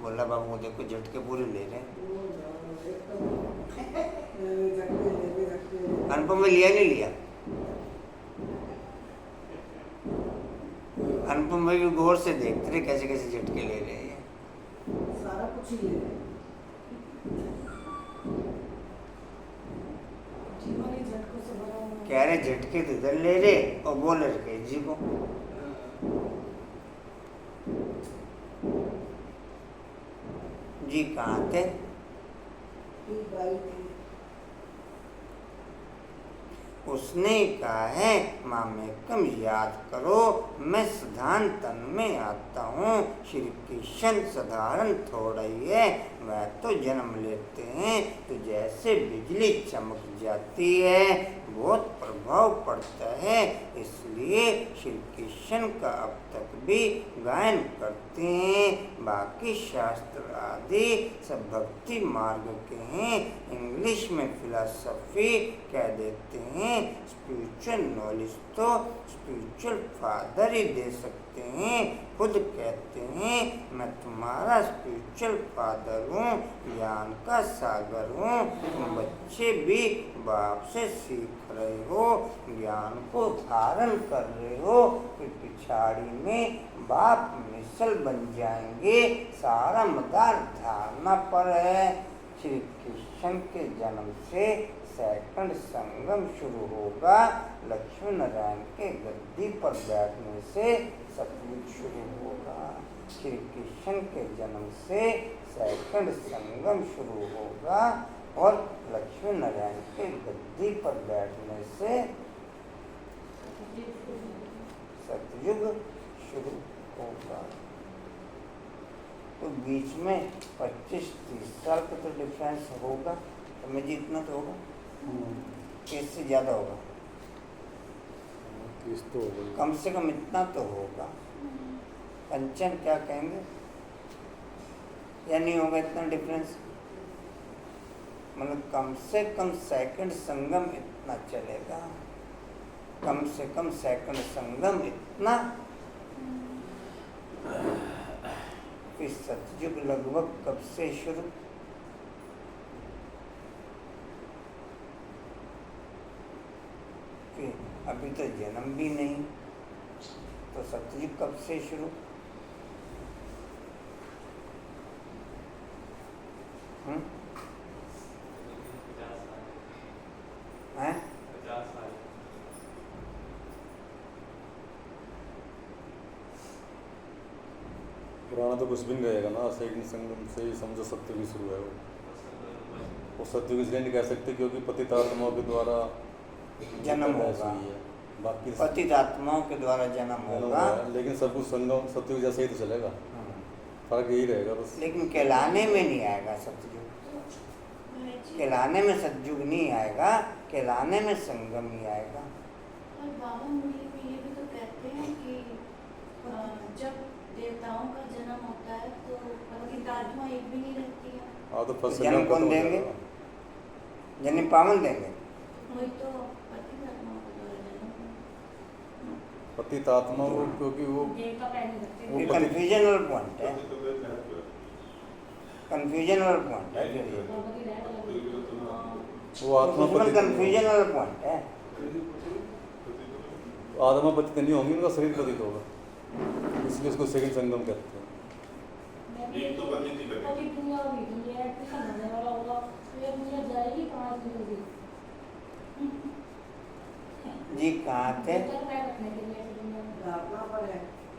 बोला बाबू मुझे को झटके पूरे ले रहे हैं। अनुपम में लिया नहीं लिया? अनुपम भाई भी गौर से देखते रहे कैसे कैसे झटके ले रहे हैं। सारा कुछ ही ले रहे। जीवन ही झटकों से भरा हुआ है। कह रहे झटके तो इधर ले रहे और बोल रहे जी को। जी कहाँ थे? उसने कहा है माँ में कम याद करो, मैं साधारण तन में आता हूँ। श्री कृष्ण साधारण थोड़ा ही है, वह तो जन्म लेते हैं तो जैसे बिजली चमक जाती है, बहुत प्रभाव पड़ता है। इसलिए श्री कृष्ण का अब तक भी गायन करते हैं। बाकी शास्त्र आदि सब भक्ति मार्ग के हैं। इंग्लिश में फिलॉसफी कह देते हैं, स्पिरिचुअल नॉलेज तो स्पिरिचुअल फादर ही दे सकते हैं। खुद कहते हैं मैं तुम्हारा स्पिरिचुअल फादर हूँ, ज्ञान का सागर हूँ। तुम बच्चे भी बाप से सीख रहे हो, ज्ञान को धारण कर रहे हो, फिर पिछाड़ी में बाप मिसल बन जाएंगे। सारा मदार धारणा पर है। श्री कृष्ण के जन्म से सेकंड संगम शुरू होगा। लक्ष्मी नारायण के गद्दी पर बैठने से सतयुग शुरू होगा। श्री कृष्ण के जन्म से सेकंड संगम शुरू होगा और लक्ष्मी नारायण के गद्दी पर बैठने से सतयुग शुरू होगा। तो बीच में 25-30 साल का तो डिफरेंस होगा, समझ इतना तो होगा, इससे ज़्यादा होगा, कम से कम इतना तो होगा। कंचन क्या कहेंगे, या नहीं होगा इतना डिफरेंस? मतलब कम से कम सेकंड संगम इतना चलेगा, कम से कम सेकंड संगम इतना। फिर सतयुग लगभग कब से शुरू? फिर अभी तो जन्म भी नहीं, तो सतयुग कब से शुरू? हैं? पुराना तो कुछ भी नहीं रहेगा ना, सेकंड संगम से ही समझो सत्य भी शुरू है। वो सत्य इसलिए नहीं कह सकते क्योंकि पतित आत्माओं के द्वारा जन्म होगा, बाकी पतित आत्माओं के द्वारा जन्म होगा, लेकिन सब कुछ संगम सत्युग जैसे ही तो चलेगा। फर्क यही रहेगा बस। लेकिन कहलाने में नहीं आएगा सतयुग, कहलाने में सतयुग नहीं आएगा, कहलाने में संगम ही आएगा। और बाबा मुरली में ये भी तो कहते हैं कि जब देवताओं का जन्म होता है तो पतित आत्मा एक भी नहीं रहती है। हाँ तो जन्म कौन देंगे? जन्म पावन देंगे। वही तो पतित आत्मा का द्वारा जन्म। पतित आत्मा वो क्योंकि वो कन्फ्यूजनल पॉइंट है, कन्फ्यूजनल पॉइंट है, वो आत्मा कन्फ्यूजनल पॉइंट है। आत्मा पतित नहीं होंगी, उनका शरीर पतित होगा, इसलिए उसको सेकंड संगम कहते हैं। एक तो पति की दुनिया होगी, दुनिया की समझने वाला होगा, तो ये दुनिया जाएगी कहाँ से होगी? जी कहाँ थे?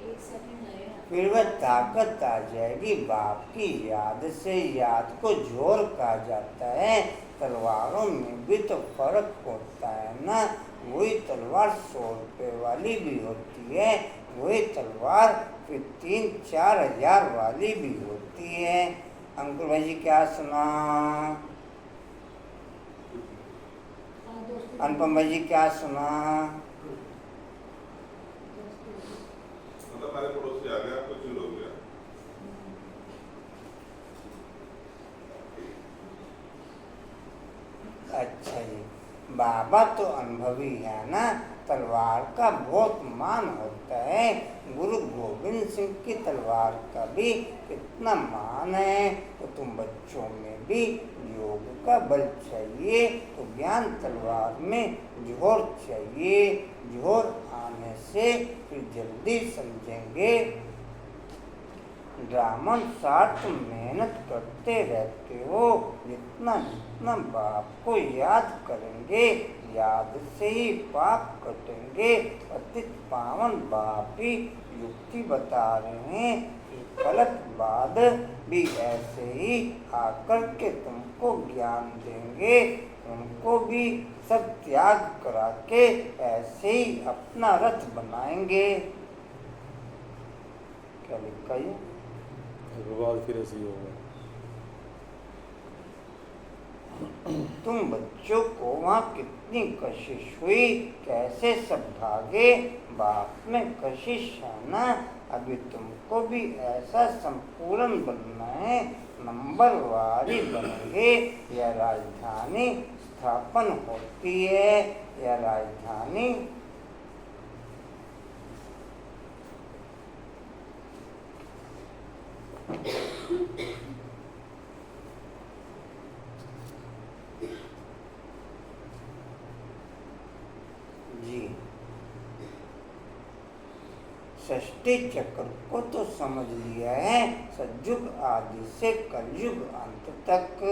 एक सेकंड लगेगा। फिर वह ताकत आ जाएगी बाप की याद से। याद को जोर कहा जाता है। तलवारों में भी तो फर्क होता है ना। वही तलवार 100 रुपये वाली भी होती है, वही तलवार फिर 3-4 हज़ार वाली भी होती है। अंकुर भाई जी क्या सुना? अनुपम भाई जी क्या सुना? हमारे पड़ोसी आ गया, कुछ हो गया। अच्छा जी, बाबा तो अनुभवी है ना, तलवार का बहुत मान होता है। गुरु गोविंद सिंह की तलवार का भी कितना मान है। तो तुम बच्चों में भी योग का बल चाहिए, तो ज्ञान तलवार में जोर चाहिए। जोर आने से फिर जल्दी समझेंगे। ड्रामन साथ तुम मेहनत करते रहते हो, जितना जितना बाप को याद करेंगे, याद से ही पाप कटेंगे। पतित पावन बाप ही युक्ति बता रहे हैं कि कलप बाद भी ऐसे ही आकर के तुमको ज्ञान देंगे। उनको भी सब त्याग करा के ऐसे ही अपना रथ बनाएंगे। क्या लिखा है? विवाद फिर ऐसे ही होगा। तुम बच्चों को वहाँ कितनी कशिश हुई, कैसे सब भागे। बाप में कशिश है ना। अभी तुमको भी ऐसा संपूर्ण बनना है। नंबर वारी बनेंगे या राजधानी स्थापन होती है या राजधानी जी षष्ठी चक्र को तो समझ लिया है। सतयुग आदि से कलयुग अंत तक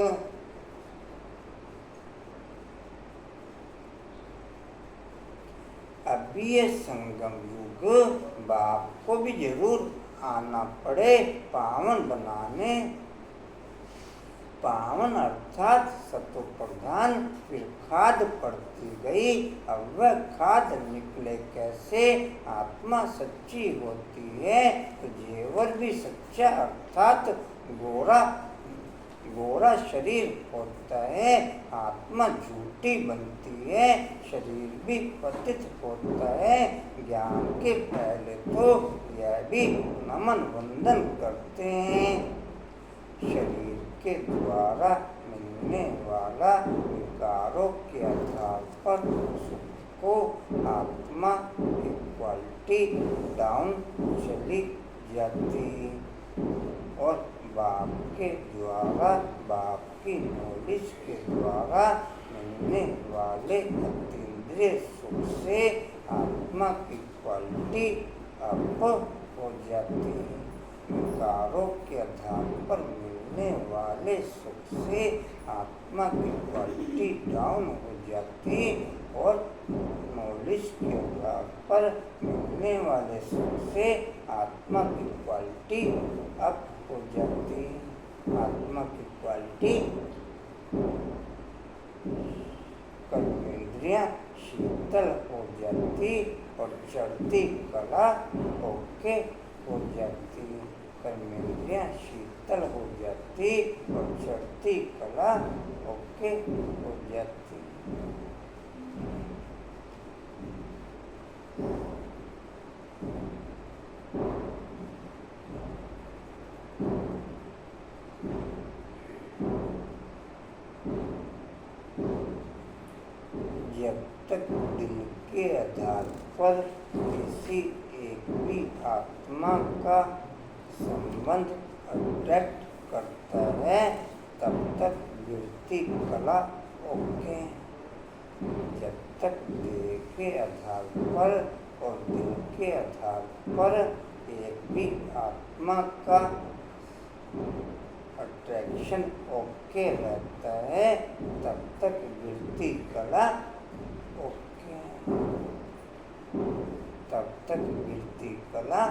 अभी ये संगम युग बाप को भी जरूर आना पड़े पावन बनाने। पावन अर्थात सतो प्रधान, फिर खाद पड़ती गई। अब वह खाद निकले कैसे? आत्मा सच्ची होती है तो जेवर भी सच्चा अर्थात गोरा शरीर होता है। आत्मा झूठी बनती है, शरीर भी पतित होता है। ज्ञान के पहले तो यह भी नमन वंदन करते हैं। शरीर के द्वारा मिलने वाला विकारों के आधार पर को आत्मा की क्वालिटी डाउन चली जाती और बाप के द्वारा, बाप की नॉलेज के द्वारा मिलने वाले अतीन्द्रिय सुख से आत्मा की क्वालिटी अप हो जाती है। विकारों के आधार पर मिलने वाले सुख से आत्मा की क्वालिटी डाउन हो जाती और नॉलेज के आधार पर मिलने वाले सुख से आत्मा की क्वालिटी अप हो जाती। आत्मा की क्वालिटी कर्मेंद्रियां शीतल हो जाती और चढ़ती कला ओके हो जाती। कर्मेंद्रियां शीतल हो जाती और चढ़ती कला ओके हो जाती। जब तक दिल के आधार पर किसी एक भी आत्मा का संबंध अट्रैक्ट करता है तब तक वृत्ति कला ओके। जब तक देह के आधार पर और दिल के आधार पर एक भी आत्मा का अट्रैक्शन ओके रहता है तब तक वृत्ति कला ओके। तब तक वृत्ति कला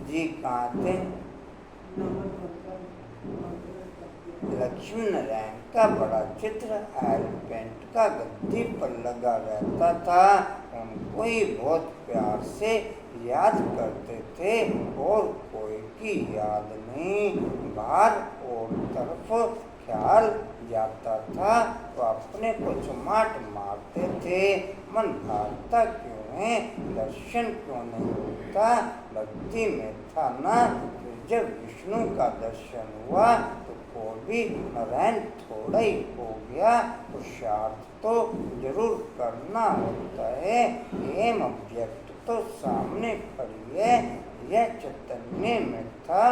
जी कहाँ थे? लक्ष्मी नारायण का बड़ा चित्र ऑयल पेंट का गद्दी पर लगा रहता था। उनको ही बहुत प्यार से याद करते थे और कोई की याद नहीं। बाहर और तरफ ख्याल जाता था तो अपने को चुमाट मारते थे। मन भागता क्यों है, दर्शन क्यों नहीं होता? भक्ति में था ना। फिर जब विष्णु का दर्शन हुआ तो को भी नारायण थोड़ा ही हो गया। पुरुषार्थ तो जरूर करना होता है। एम ऑब्जेक्ट तो सामने खड़ी है। यह चैतन्य में था।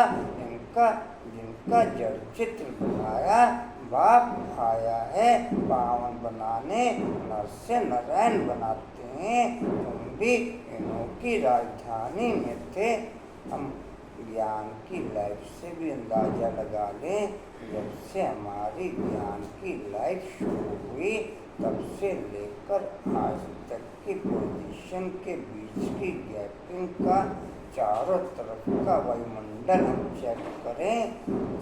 जिनका जड़ चित्र बनाया बाप आया है पावन बनाने। नर से नारायण बनाते हैं। तुम भी इन्हों की राजधानी में थे। हम ज्ञान की लाइफ से भी अंदाजा लगा लें। जब से हमारी ज्ञान की लाइफ शुरू हुई तब से लेकर आज तक की पोजीशन के बीच की गैपिंग का चारों तरफ का वायुमंडल हम चेक करें।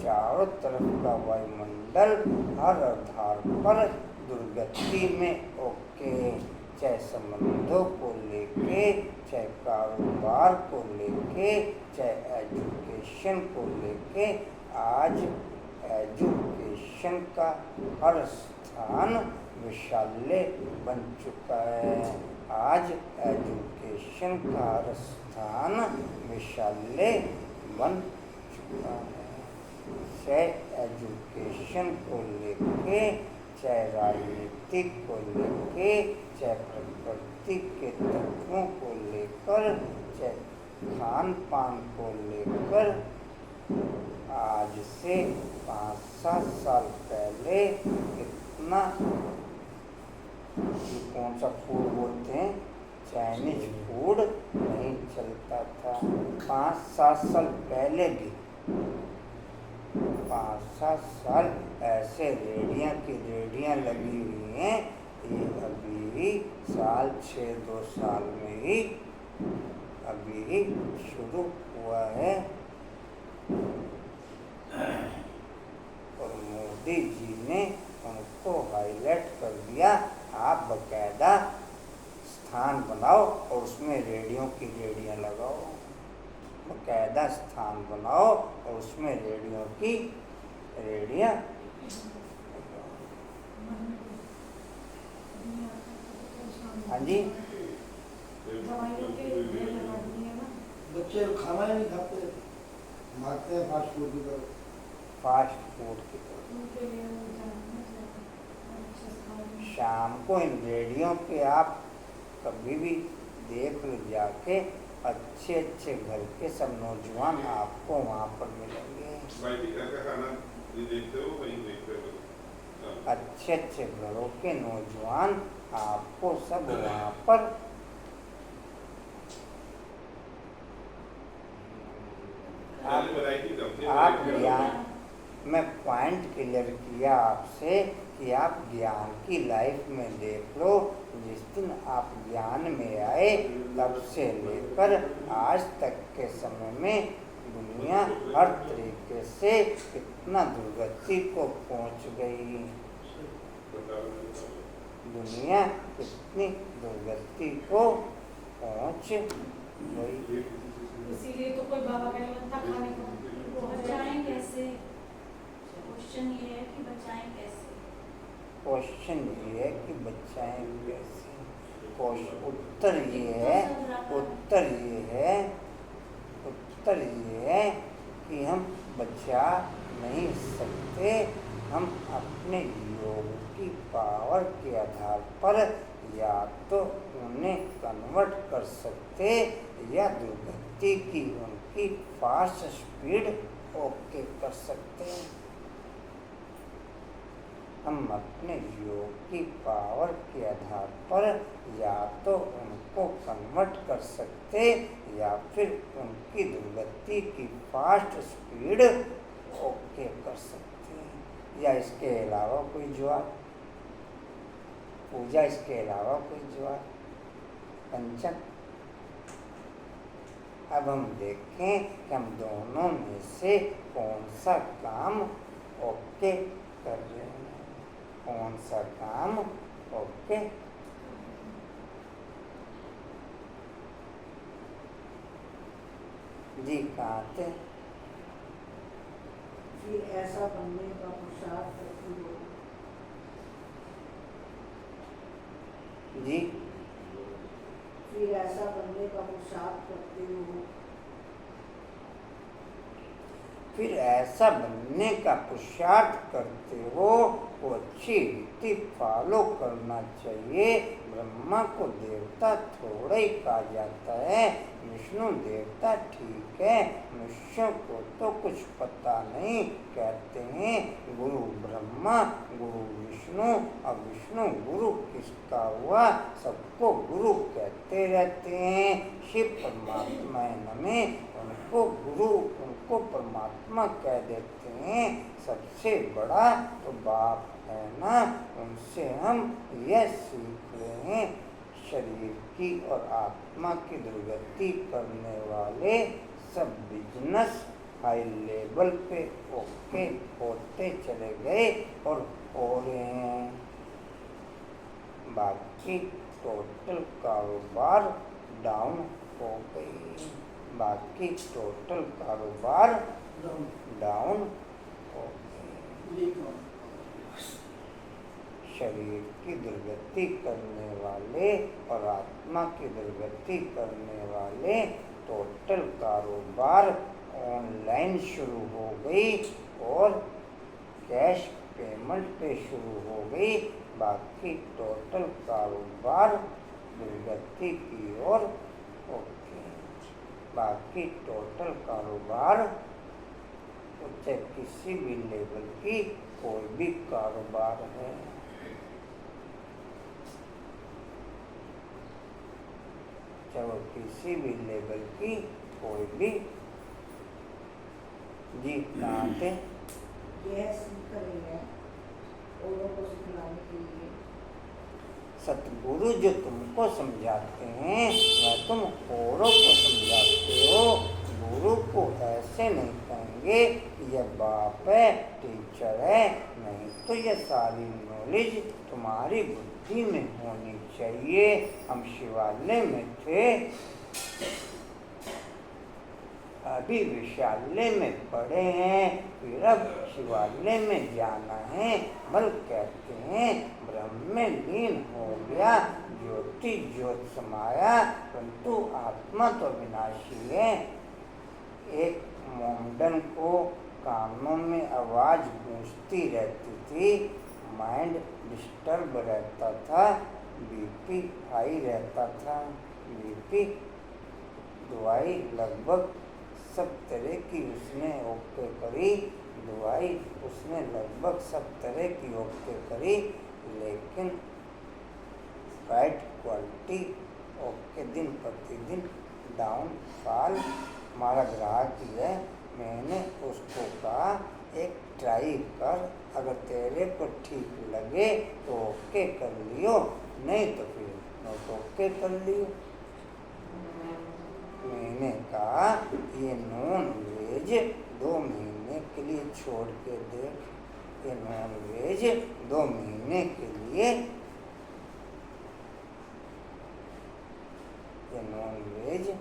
चारों तरफ का वायुमंडल हर आधार पर दुर्गति में ओके। चाहे संबंधों को लेके, चाहे कारोबार को लेके, चाहे एजुकेशन को लेके। आज एजुकेशन का हर स्थान विशाल्य बन चुका है। आज एजुकेशन का स्थान विशाल्य बन चुका है। चाहे एजुकेशन को लेके, चाहे राजनीति को लेके, चाहे प्रकृति के तत्वों को लेकर, चाहे खान पान को लेकर, आज से 5-7 साल पहले इतना, कौन सा फूड बोलते हैं, चाइनीज फूड नहीं चलता था। 5-7 साल पहले भी 5-7 साल ऐसे रेडियां लगी हुई हैं। ये अभी साल 6-2 साल में ही अभी शुरू हुआ है। और मोदी जी ने उनको हाईलाइट कर दिया, आप बकायदा स्थान बनाओ और उसमें रेडियां लगाओ। बकायदा स्थान बनाओ और उसमें रेडियां हाँ जी। दवाइयों के ढेर लगा दिए ना। बच्चे खाना ही नहीं खाते, भागते हैं फास्ट फूड की तरफ। फास्ट फूड की तरफ उनके लिए वो जानते हैं अच्छे खाओ। शाम को इन रेडियो पे आप कभी भी देख लो जाके, अच्छे घर के सब नौजवान आपको वहाँ पर मिलेंगे। भाई जी घर का खाना ये देखते हो, वही देखते हो। अच्छे घरों के नौजवान आपको सब वहाँ पर आप ज्ञान, मैं पॉइंट क्लियर किया आपसे कि आप ज्ञान की लाइफ में देख लो। जिस दिन आप ज्ञान में आए तब से लेकर आज तक के समय में दुनिया हर तरीके से कितना दुर्गति को पहुंच गई। दुनिया कितनी दुर्गति को पहुंच गई। इसीलिए तो कोई बाबा का नहीं बनता खाने को। वो बचाएं कैसे? क्वेश्चन ये है कि बचाएं कैसे? क्वेश्चन ये है कि बचाएं कैसे? उत्तर ये है कि हम बचा नहीं सकते। हम अपने योग की पावर के आधार पर या तो उन्हें कन्वर्ट कर सकते या दुर्गति की उनकी फास्ट स्पीड ओके कर सकते हैं। हम अपने योग की पावर के आधार पर या तो उनको कन्वर्ट कर सकते या फिर उनकी दुर्गति की फास्ट स्पीड ओके कर सकते हैं। या इसके अलावा कोई जवाब? पूजा, इसके अलावा कोई जवाब? पंचम। अब हम देखें कि हम दोनों में से कौन सा काम ओके कर रहे हैं। कौन सा काम ओके? जी कहाँ थे? फिर ऐसा बनने का पुरुषार्थ करती हो। जी फिर ऐसा बनने का पुरुषार्थ करते हो। फिर ऐसा बनने का पुरुषार्थ करते हो वो अच्छी रीति फॉलो करना चाहिए। ब्रह्मा को देवता थोड़ा ही कहा जाता है, विष्णु देवता ठीक है, मनुष्यों को तो कुछ पता नहीं। कहते हैं गुरु ब्रह्मा गुरु विष्णु, अब विष्णु गुरु किसका हुआ? सबको गुरु कहते रहते हैं। शिव परमात्मा नमें, उनको गुरु, उनको परमात्मा कह देते हैं। सबसे बड़ा तो बाप है ना, उनसे हम यह सीख रहे हैं। शरीर की और आत्मा की दुर्गति करने वाले सब बिजनेस हाई लेवल पे ओके होते चले गए और हो रहे हैं। बाकी टोटल कारोबार डाउन हो गई। बाकी टोटल कारोबार डाउन हो गए। शरीर की दुर्गति करने वाले और आत्मा की दुर्गति करने वाले टोटल कारोबार ऑनलाइन शुरू हो गई और कैश पेमेंट पे शुरू हो गई। बाकी टोटल कारोबार दुर्गति की ओर। ओके, बाकी टोटल कारोबार चाहे किसी भी लेवल की कोई भी कारोबार है, चाहे वो किसी भी लेवल की कोई भी। जी कहाँ थे? यह सीख रही है औरों को सिखलाने के लिए। सतगुरु जो तुमको समझाते हैं वह तुम औरों को समझाते हो। गुरु को ऐसे नहीं कहेंगे यह बाप है, टीचर है, नहीं तो यह सारी नॉलेज तुम्हारी बुद्धि में होनी चाहिए। हम शिवालय में थे, अभी विशालय में पढ़े हैं, फिर अब शिवालय में जाना है। बल कहते हैं ब्रह्म में लीन हो गया, ज्योति ज्योत समाया, परंतु आत्मा तो विनाशी है। एक मोमडन को कानों में आवाज गूंजती रहती थी, माइंड डिस्टर्ब रहता था, बीपी हाई रहता था। बीपी दवाई लगभग सब तरह की उसने ओके करी, दवाई उसने लगभग सब तरह की ओके करी, लेकिन राइट क्वालिटी ओके दिन प्रतिदिन डाउनफॉल। हमारा ग्राहक ही है, मैंने उसको कहा एक ट्राई कर, अगर तेरे को ठीक लगे तो ओके कर लियो, नहीं तो फिर नोट ओके कर लियो। मैंने कहा ये नॉन वेज 2 महीने के लिए छोड़ के देख, ये नॉन वेज 2 महीने के लिए, ये नॉन वेज।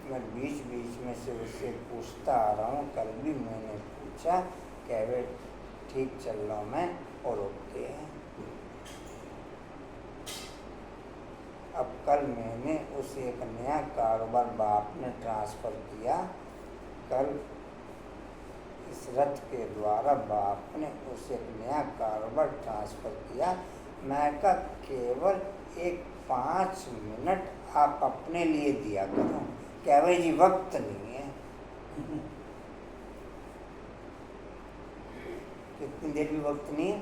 मैं बीच बीच में से उससे पूछता आ रहा हूँ, कल भी मैंने पूछा, कह रहे ठीक चल रहा हूँ मैं और ओके है। अब कल मैंने उसे एक नया कारोबार बाप ने ट्रांसफ़र किया। कल इस रथ के द्वारा बाप ने उसे एक नया कारोबार ट्रांसफ़र किया। मैं कहा केवल एक 5 मिनट आप अपने लिए दिया करो। क्या भाई जी वक्त नहीं है। कितनी देर भी वक्त नहीं है,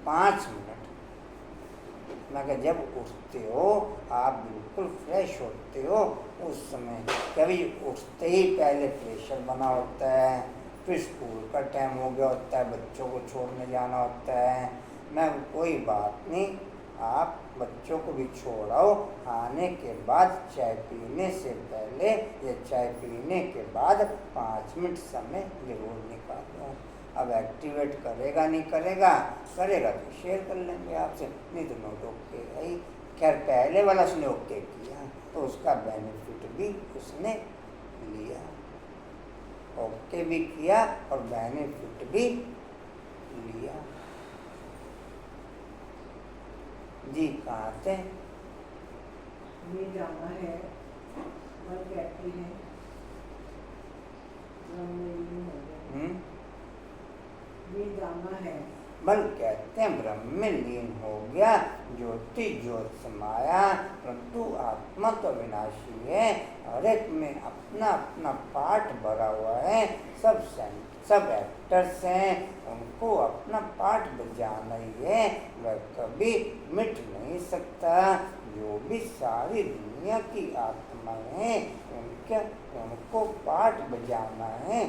5 मिनट। मैं कहा जब उठते हो आप बिल्कुल फ्रेश होते हो, उस समय कभी उठते ही पहले प्रेशर बना होता है, फिर स्कूल का टाइम हो गया होता है, बच्चों को छोड़ने जाना होता है। मैं कोई बात नहीं, आप बच्चों को भी छोड़ाओ, आने के बाद चाय पीने से पहले या चाय पीने के बाद 5 मिनट समय जरूर निकालो। अब एक्टिवेट करेगा नहीं करेगा, करेगा तो शेयर कर लेंगे आपसे, नहीं तो नोट ओके भाई। खैर पहले वाला उसने ओके किया तो उसका बेनिफिट भी उसने लिया, ओके भी किया और बेनिफिट भी लिया। जी कहाँ थे? ये जाना है, बल कहती है ये जाना है, बल कहते हैं ब्रह्म में लीन हो गया, ज्योति ज्योत समाया, परंतु आत्मा तो विनाशी है। हर एक में अपना अपना पार्ट भरा हुआ है, सब एक्टर्स हैं, उनको अपना पार्ट बजाना ही है, वह कभी मिट नहीं सकता। जो भी सारी दुनिया की आत्माएं हैं उनको पार्ट बजाना है।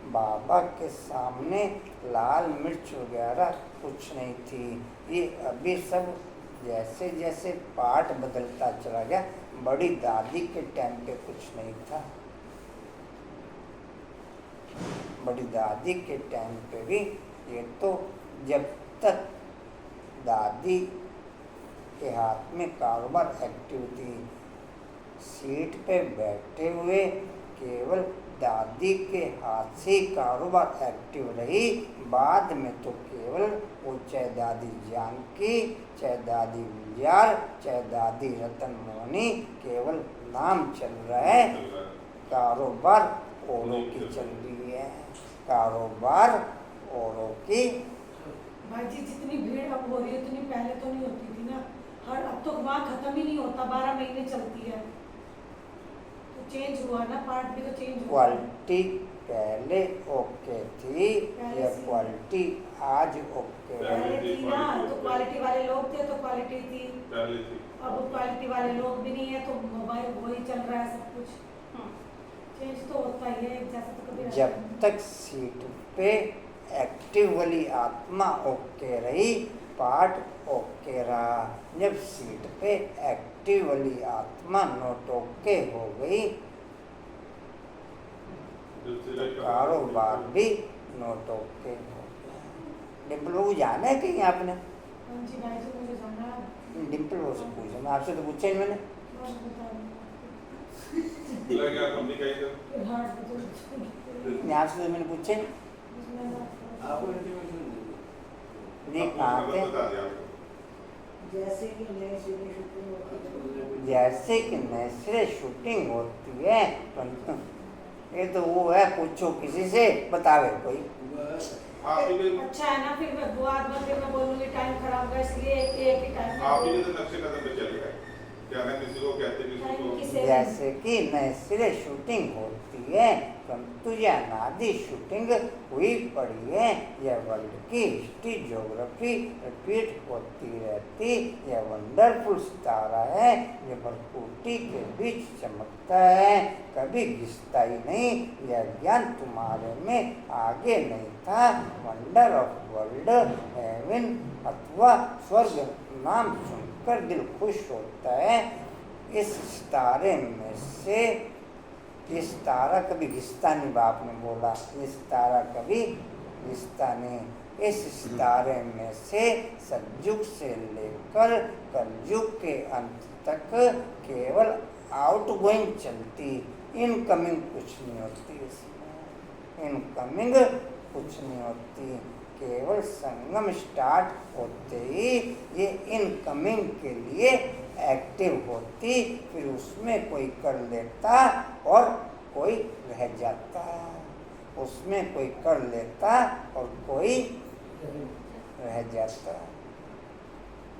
बाबा के सामने लाल मिर्च वगैरह कुछ नहीं थी, ये अभी सब जैसे जैसे पार्ट बदलता चला गया। बड़ी दादी के टाइम पे कुछ नहीं था, बड़ी दादी के टाइम पे भी ये तो जब तक दादी के हाथ में कारोबार एक्टिव थी, सीट पे बैठे हुए केवल दादी के हाथ से कारोबार एक्टिव रही। बाद में तो केवल वो चाहे दादी जानकी, चाहे दादी गुलजार, चाहे दादी रतन मोहनी, केवल नाम चल रहा है, कारोबार औरों की चल रही है, कारोबार औरों की। भाई जी जितनी भीड़ अब हो रही है उतनी पहले तो नहीं होती थी ना। हर अब तो वहाँ खत्म ही नहीं होता, 12 महीने चलती है, तो चेंज हुआ ना, पार्ट भी तो चेंज हुआ। क्वालिटी पहले ओके थी पहले या से- क्वालिटी आज ओके है? पहले थी ना, तो क्वालिटी वाले लोग थे तो क्वालिटी थी। पहले थी। अब क्वालिटी वाले लोग भी नहीं है तो मोबाइल वही चल रहा है सब कुछ। चेंज तो होता ही है, जैसा तो कभी रहता जब नहीं। तक सीट पे एक्टिव वाली आत्मा ओके रही, पार्ट ओके रहा। जब सीट पे एक्टिव वाली आत्मा नोट ओके हो गई तो कारोबार भी नोट ओके हो गया। डिम्पल बाबू जाना है कहीं आपने? हाँ जी भाई जी मुझे जाना है। डिम्पल बाबू से पूछा, मैं आपसे तो पूछा ही मैंने। बस बता रही लग गया कंपनी का ही तो। हूँ। हार्ट बजे नहीं, आपसे तो मैंने पूछे नहीं। आपको इंटीमेशन नहीं, कहाँ थे? बता दिया आपको। जैसे कि नए सिरे शूटिंग होती है। जैसे कि नए सिरे शूटिंग होती है, परंतु ये तो वो है, पूछो किसी से, बतावे कोई। आप ही के अच्छा है ना, फिर मैं बाद में फिर मैं बोलूँगी टाइम खराब होगा, इसलिए एक ही टाइम आप ही के तो नक्शे कदम पे चलेगा। क्या ना किसी को कहते किसी को। जैसे कि नए सिरे शूटिंग होती है, परंतु यह नादी शूटिंग हुई पड़ी है। यह वर्ल्ड की हिस्ट्री ज्योग्राफी रिपीट होती रहती। यह वंडरफुल सितारा है, यह प्रकृति के बीच चमकता है, कभी घिसता ही नहीं। यह ज्ञान तुम्हारे में आगे नहीं था। वंडर ऑफ वर्ल्ड, हेवन अथवा स्वर्ग नाम सुनकर दिल खुश होता है। इस सितारे में से, इस तारा कभी घिसता नहीं, बाप ने बोला, इस तारा कभी घिसता नहीं। इस सितारे में से सतयुग से लेकर कलयुग के अंत तक केवल आउटगोइंग चलती, इनकमिंग कुछ नहीं होती। इसमें इनकमिंग कुछ नहीं होती, केवल संगम स्टार्ट होते ही ये इनकमिंग के लिए एक्टिव होती, फिर उसमें कोई कर लेता और कोई रह जाता, उसमें कोई कर लेता और कोई रह जाता।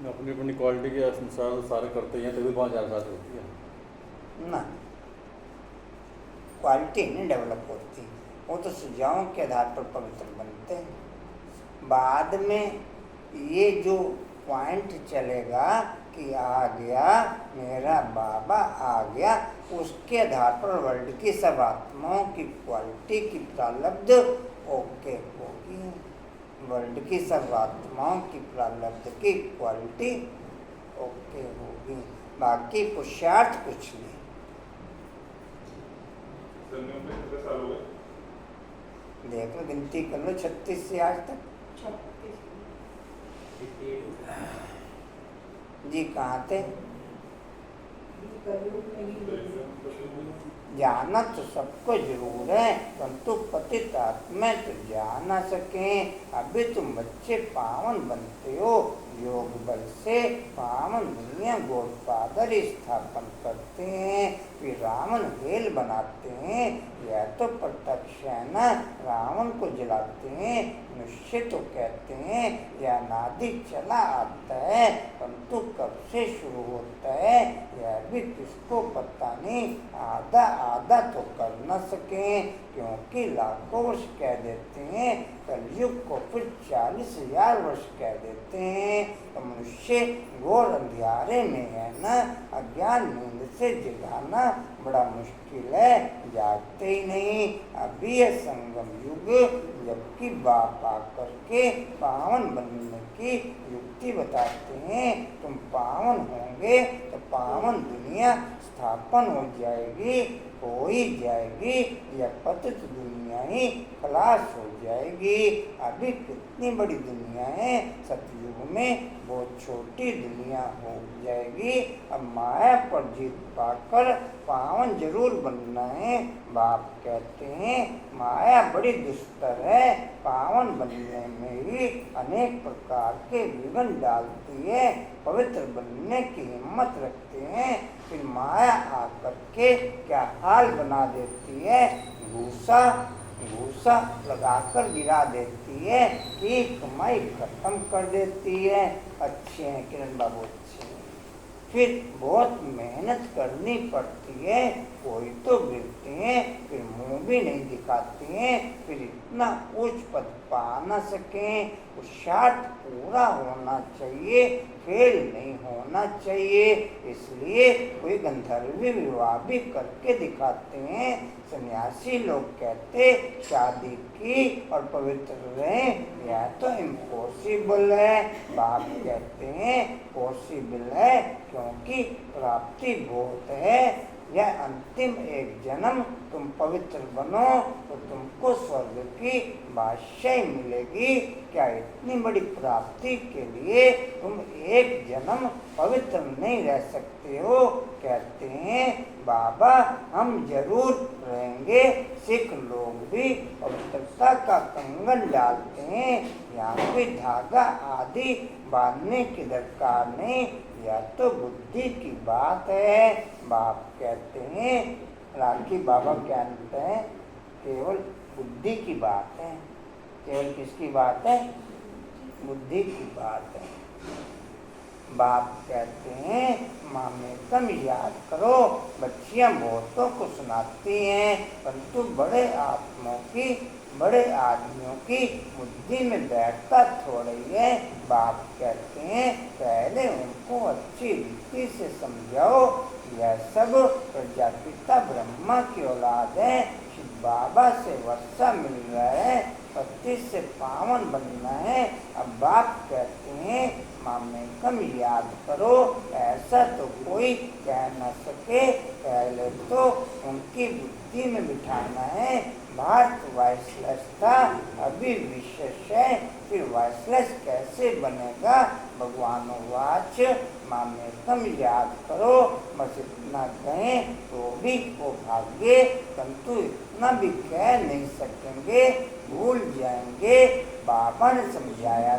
अपनी अपनी क्वालिटी के अनुसार सारे करते हैं, तभी 5000 साथ होती है ना। क्वालिटी नहीं डेवलप होती, वो तो सुझावों के आधार पर पवित्र बनते हैं। बाद में ये जो पॉइंट चलेगा कि आ गया मेरा बाबा आ गया, उसके आधार पर वर्ल्ड की सब आत्माओं की क्वालिटी की प्रारब्ध ओके होगी। वर्ल्ड की सब आत्माओं की प्रारब्ध की क्वालिटी ओके होगी, बाकी पुरुषार्थ कुछ नहीं। संगम में कितने साल हो गए? देख लो, गिनती कर लो 36 से आज तक। 36 जी कहाँ थे? कलयुग में ही जाना तो सबको जरूर है, परंतु पतित आत्मा तो जा ना सके। अभी तुम बच्चे पावन बनते हो, योग बल से पावन दुनिया गॉडफादर स्थापन करते हैं, फिर रावण हेल बनाते हैं। यह तो प्रत्यक्ष है ना, रावण को जलाते हैं। मनुष्य तो कहते हैं यह नादी चला आता है, परंतु कब से शुरू होता है यह भी किसको पता नहीं। आधा आधा तो कर न सके, क्योंकि लाखों वर्ष कह देते हैं, कलयुग को फिर 40,000 वर्ष कह देते हैं। तो मनुष्य घोर अंधियारे में है ना, अज्ञान नींद से जगाना बड़ा मुश्किल है, जागते ही नहीं। अभी है संगम युग, जबकि बाप आकर के पावन बनने की युक्ति बताते हैं। तुम पावन होंगे तो पावन दुनिया स्थापन हो जाएगी। हो ही जाएगी, यह पतित दुनिया ही खलास हो जाएगी। अभी कितनी बड़ी दुनिया है, सतयुग में वो छोटी दुनिया हो जाएगी। अब माया पर जीत पाकर पावन जरूर बनना है। बाप कहते हैं माया बड़ी दुस्तर है, पावन बनने में ही अनेक प्रकार के विघ्न डालती है। पवित्र बनने की हिम्मत रखते हैं, फिर माया आकर के क्या हाल बना देती है, भूसा लगाकर गिरा देती है कि कमाई खत्म कर देती है। अच्छे हैं किरण बाबू, अच्छे हैं। फिर बहुत मेहनत करनी पड़ती है, कोई तो गिरते हैं फिर मुंह भी नहीं दिखाते हैं, फिर इतना उच्च पद पा न सकें। पुरुषार्थ पूरा होना चाहिए, फेल नहीं होना चाहिए। इसलिए कोई गंधर्वी विवाह भी करके दिखाते हैं। सन्यासी लोग कहते शादी की और पवित्र रहें, यह तो इम्पॉसिबल है। बाप कहते हैं पॉसिबल है, क्योंकि प्राप्ति बहुत है। यह अंतिम एक जन्म तुम पवित्र बनो तो तुमको स्वर्ग की बादशाही मिलेगी। क्या इतनी बड़ी प्राप्ति के लिए तुम एक जन्म पवित्र नहीं रह सकते हो? कहते हैं बाबा हम जरूर रहेंगे। सिख लोग भी पवित्रता का कंगन डालते हैं, यहाँ कोई धागा आदि बांधने की दरकार नहीं, यह तो बुद्धि की बात है। बाप कहते हैं राखी बाबा क्या कहते हैं, केवल बुद्धि की बात है। केवल किसकी बात है? बुद्धि की बात है। बाप कहते हैं माँ में कम याद करो। बच्चियाँ बहुतों को सुनाती हैं, परंतु बड़े आदमियों की बुद्धि में बैठता थोड़ी है। बाप कहते हैं पहले उनको अच्छी रीति से समझाओ। यह सब प्रजापिता ब्रह्मा की औलाद है। शिव बाबा से वर्षा मिल रहा है, पति से पावन बनना है। अब बाप कहते हैं माँ में कम याद करो। ऐसा तो कोई कह न सके, पहले तो उनकी बुद्धि में बिठाना है। भारत वाइसलेस था, अभी विशेष है, फिर वाइसलेस कैसे बनेगा? भगवान वाच माँ में कम याद करो। बस इतना कहें तो भी वो भाग्य, परंतु इतना भी कह नहीं सकेंगे, भूल जाएंगे। बाबा ने समझाया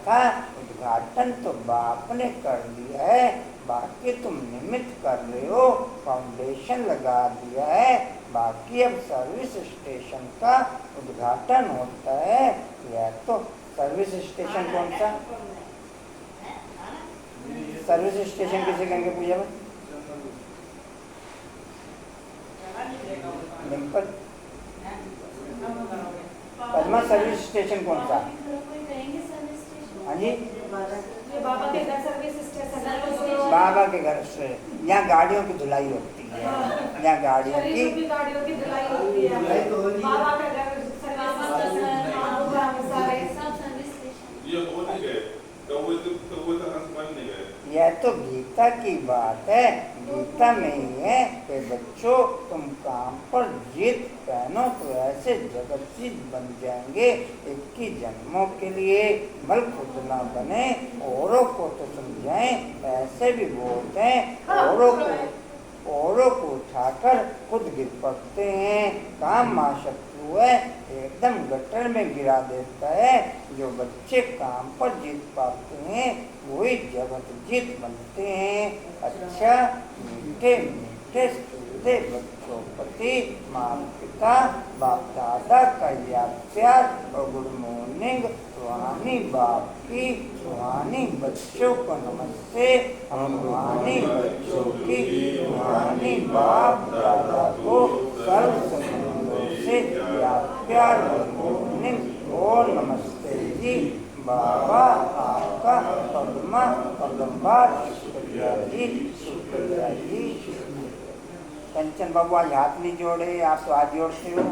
था, उद्घाटन तो बाप ने कर दिया है, बाकी तुम निमित्त कर रहे हो, फाउंडेशन लगा दिया है। बाकी अब सर्विस स्टेशन का उद्घाटन होता है। यह तो सर्विस स्टेशन कौन सा? सर्विस स्टेशन किसे कहेंगे पूजा में? पद्मा सर्विस स्टेशन कौन सा? हाँ जी, बाबा के घर सर्विस स्टेशन, बाबा के घर से यहाँ गाड़ियों की धुलाई होती है, यहाँ गाड़ियों की धुलाई होती है। बाबा का घर ये हो नहीं गए, तो वो तो हंस बन नहीं गए। यह तो गीता की बात है, गीता में ही है कि बच्चों तुम काम पर जीत पहनो तो ऐसे जगत जीत बन जाएंगे। 21 जन्मों के लिए बल खुद न बने, औरों को तो समझाएं। ऐसे भी बहुत हैं औरों को उठाकर खुद गिर पड़ते हैं। काम मां शत्रु है, एकदम गटर में गिरा देता है। जो बच्चे काम पर जीत पाते हैं वही जगत जीत बनते हैं। अच्छा, मीठे मीठे सूदे बच्चों प्रति माँ पिता बाप दादा का याद प्यार और गुड मॉर्निंग। सुहानी बाप की, सुहानी बच्चों को नमस्ते। हम सुहानी बच्चों की, सुहानी बाप दादा को सर्व संबंधों से याद प्यार और मॉर्निंग और नमस्ते जी। बाबा आपका पद्मा पद्मपाद शुक्रिया जी, शुक्रिया जी, शुक्रिया। कंचन बाबू आज हाथ नहीं जोड़े, आप तो हाथ जोड़ते हो।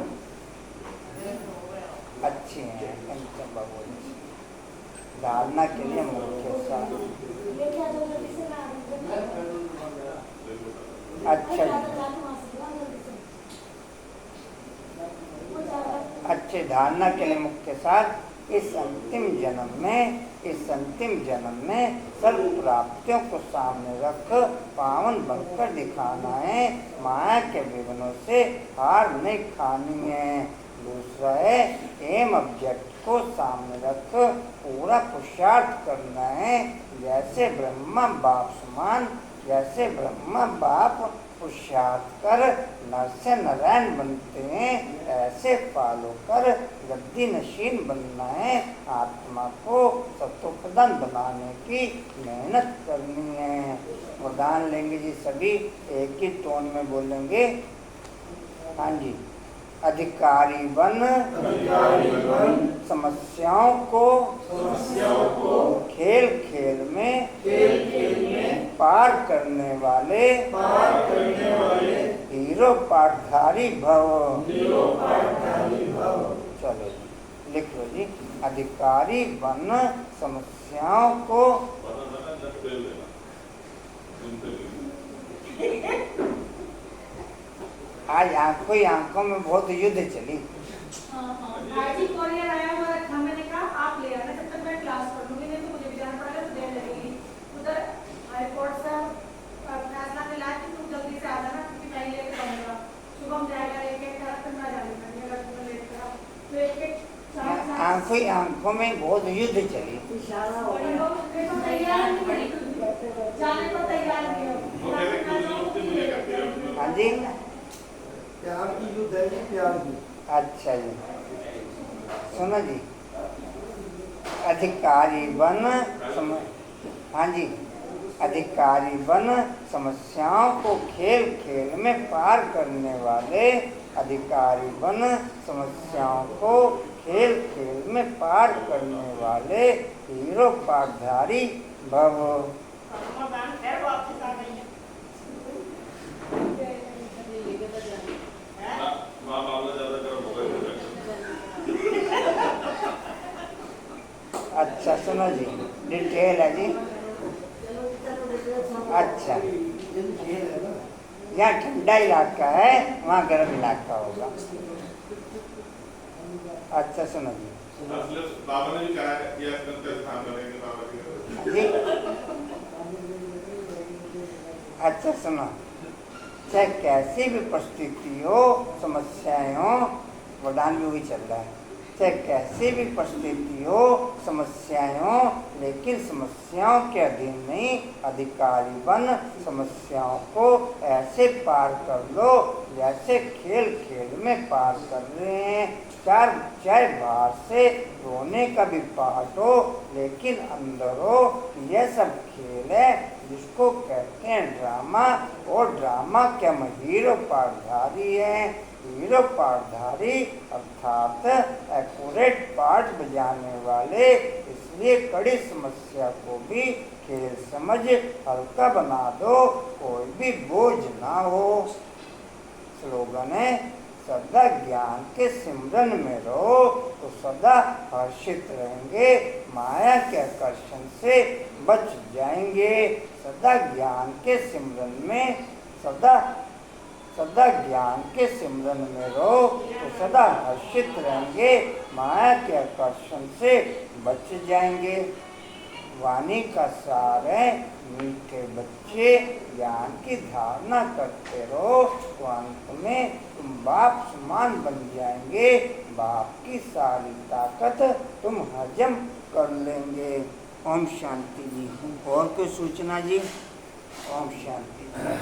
अच्छे हैं कंचन बाबू, धारणा के लिए मुख्य सा अच्छा अच्छे धारणा के लिए मुख्य सार इस अंतिम जन्म में सर्व प्राप्तियों को सामने रख पावन बनकर दिखाना है। माया के विघ्नों से हार नहीं खानी है। दूसरा है एम ऑब्जेक्ट को सामने रख पूरा पुरुषार्थ करना है। जैसे ब्रह्मा बाप पुरुषार्थ कर नर से नारायण बनते हैं, ऐसे फॉलो कर गद्दी नशीन बनना है। आत्मा को सत्वप्रधान बनाने की मेहनत करनी है। वरदान लेंगे जी, सभी एक ही टोन में बोलेंगे। हाँ जी। अधिकारी बन समस्याओं को खेल खेल में पार करने वाले हीरो पाठधारी भव। चलो लिख लो जी। अधिकारी बन समस्याओं को आज आंखों में बहुत युद्ध चली। आज ही कोरियर आया हुआ था, मैंने कहा आप ले आना, जब तक मैं क्लास कर लूंगी, नहीं तो मुझे भी जाना पड़ेगा, तो देर लगेगी। उधर हाईकोर्ट से फैसला मिला कि तुम जल्दी से आ जाना, क्योंकि मैं लेके जाऊंगा। शुभम जाएगा लेके, फिर मैं जाऊंगा, अगर तुम्हें लेट करा तो एक आंखों में बहुत युद्ध चली। जाने को तैयार नहीं हो। हाँ जी, प्यार की युद्ध है, प्यार की। अच्छा जी, सुनो जी। अधिकारी बन हाँ जी, अधिकारी बन समस्याओं को खेल खेल में पार करने वाले, अधिकारी बन समस्याओं को खेल खेल में पार करने वाले हीरो पाठधारी भव। अच्छा सुनो जी, डिटेल है जी। अच्छा, यहाँ ठंडा इलाका है, वहाँ गर्म इलाका होगा। अच्छा सुनो जी। बाबा ने भी कहा है कि स्थान करेंगे बाबा जी। अच्छा सुनो, चाहे कैसी भी परिस्थिति हो, समस्याएं हो, वरदान भी वही चल रहा है। चाहे कैसी भी परिस्थिति हो, समस्याएं हो, लेकिन समस्याओं के अधीन नहीं, अधिकारी बन समस्याओं को ऐसे पार कर लो जैसे खेल खेल में पार कर रहे हैं। चाहे बाहर से रोने का भी पाठ हो, लेकिन अंदर हो। यह सब खेल है जिसको कहते हैं ड्रामा, और ड्रामा के हम हीरो पाठधारी हैं। हीरो पाठधारी अर्थात एक्यूरेट पार्ट बजाने वाले, इसलिए कड़ी समस्या को भी खेल समझ हल्का बना दो, कोई भी बोझ ना हो। स्लोगन है, सदा ज्ञान के सिमरन में रहो तो सदा हर्षित रहेंगे, माया के आकर्षण से बच जाएंगे। सदा ज्ञान के सिमरन में सदा ज्ञान के सिमरन में रहो तो सदा हर्षित रहेंगे, माया के आकर्षण से बच जाएंगे। वाणी का सार है, मीठे बच्चे ज्ञान की धारणा करते रहो तो अंत में तुम बाप समान बन जाएंगे। बाप की सारी ताकत तुम हजम कर लेंगे। ओम शांति जी। और कोई सूचना जी? ओम शांति जी।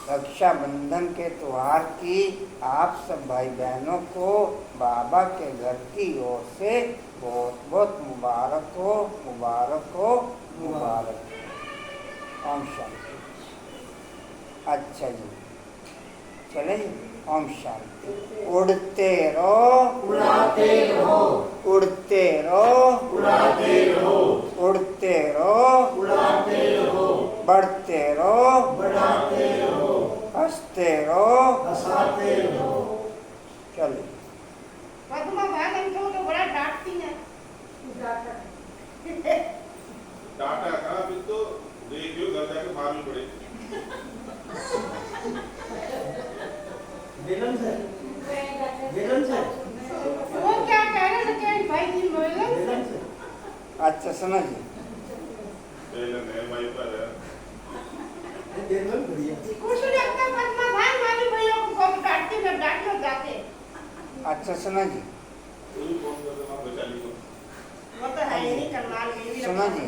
रक्षाबंधन के त्योहार की आप सब भाई बहनों को बाबा के घर की ओर से बहुत बहुत मुबारक हो, मुबारक हो, मुबारक हो। ओम शांति। अच्छा जी, चले जी। ओम शांति। उड़ते रहो, उड़ाते रहो, उड़ते रहो, उड़ाते रहो, उड़ते रहो, उड़ाते रहो, बढ़ते रहो, बढ़ाते रहो, हंसते रहो, हंसाते रहो। चलो। पद्मा बहन हमको तो बड़ा डांटती है। टाटा का अभी तो देखियो घर जाके मार भी पड़ेगी। बेलन से बेलन से वो क्या कह रहे थे कि भाई जी बेलन बेलन से अच्छा सुनो जी, बेलन है, वाइपर है। बेलन बढ़िया कुछ नहीं अपना पद्मा भाई वाली भैया को कम काटते में डांट लग जाते। अच्छा सुनो जी, तू भी फोन कर दे वैशाली को। वो तो है ही नहीं करनाल में भी सुनो जी,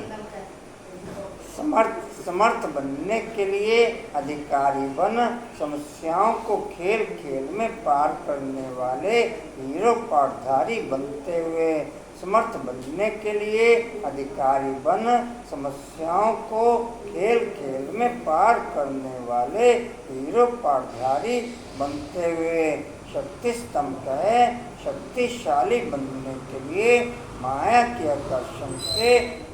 समर्थ बनने के लिए अधिकारी बन समस्याओं को खेल खेल में पार करने वाले हीरो पाठधारी बनते हुए, समर्थ बनने के लिए अधिकारी बन समस्याओं को खेल खेल में पार करने वाले हीरो पाठधारी बनते हुए शक्ति स्तंभ कहे, शक्तिशाली बनने के लिए माया के आकर्षण से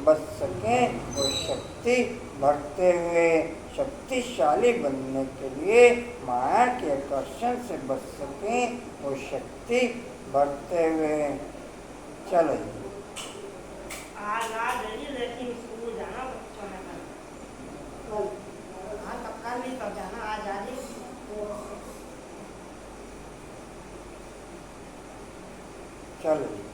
बच सकें वो शक्ति भरते हुए, शक्तिशाली बनने के लिए माया के आकर्षण से बच सकें वो शक्ति भरते हुए। चलो आज रही लेकिन स्कूल जाना बच्चों ने कल हाँ तब कल नहीं तब जाना आज आ जाइए। चलो।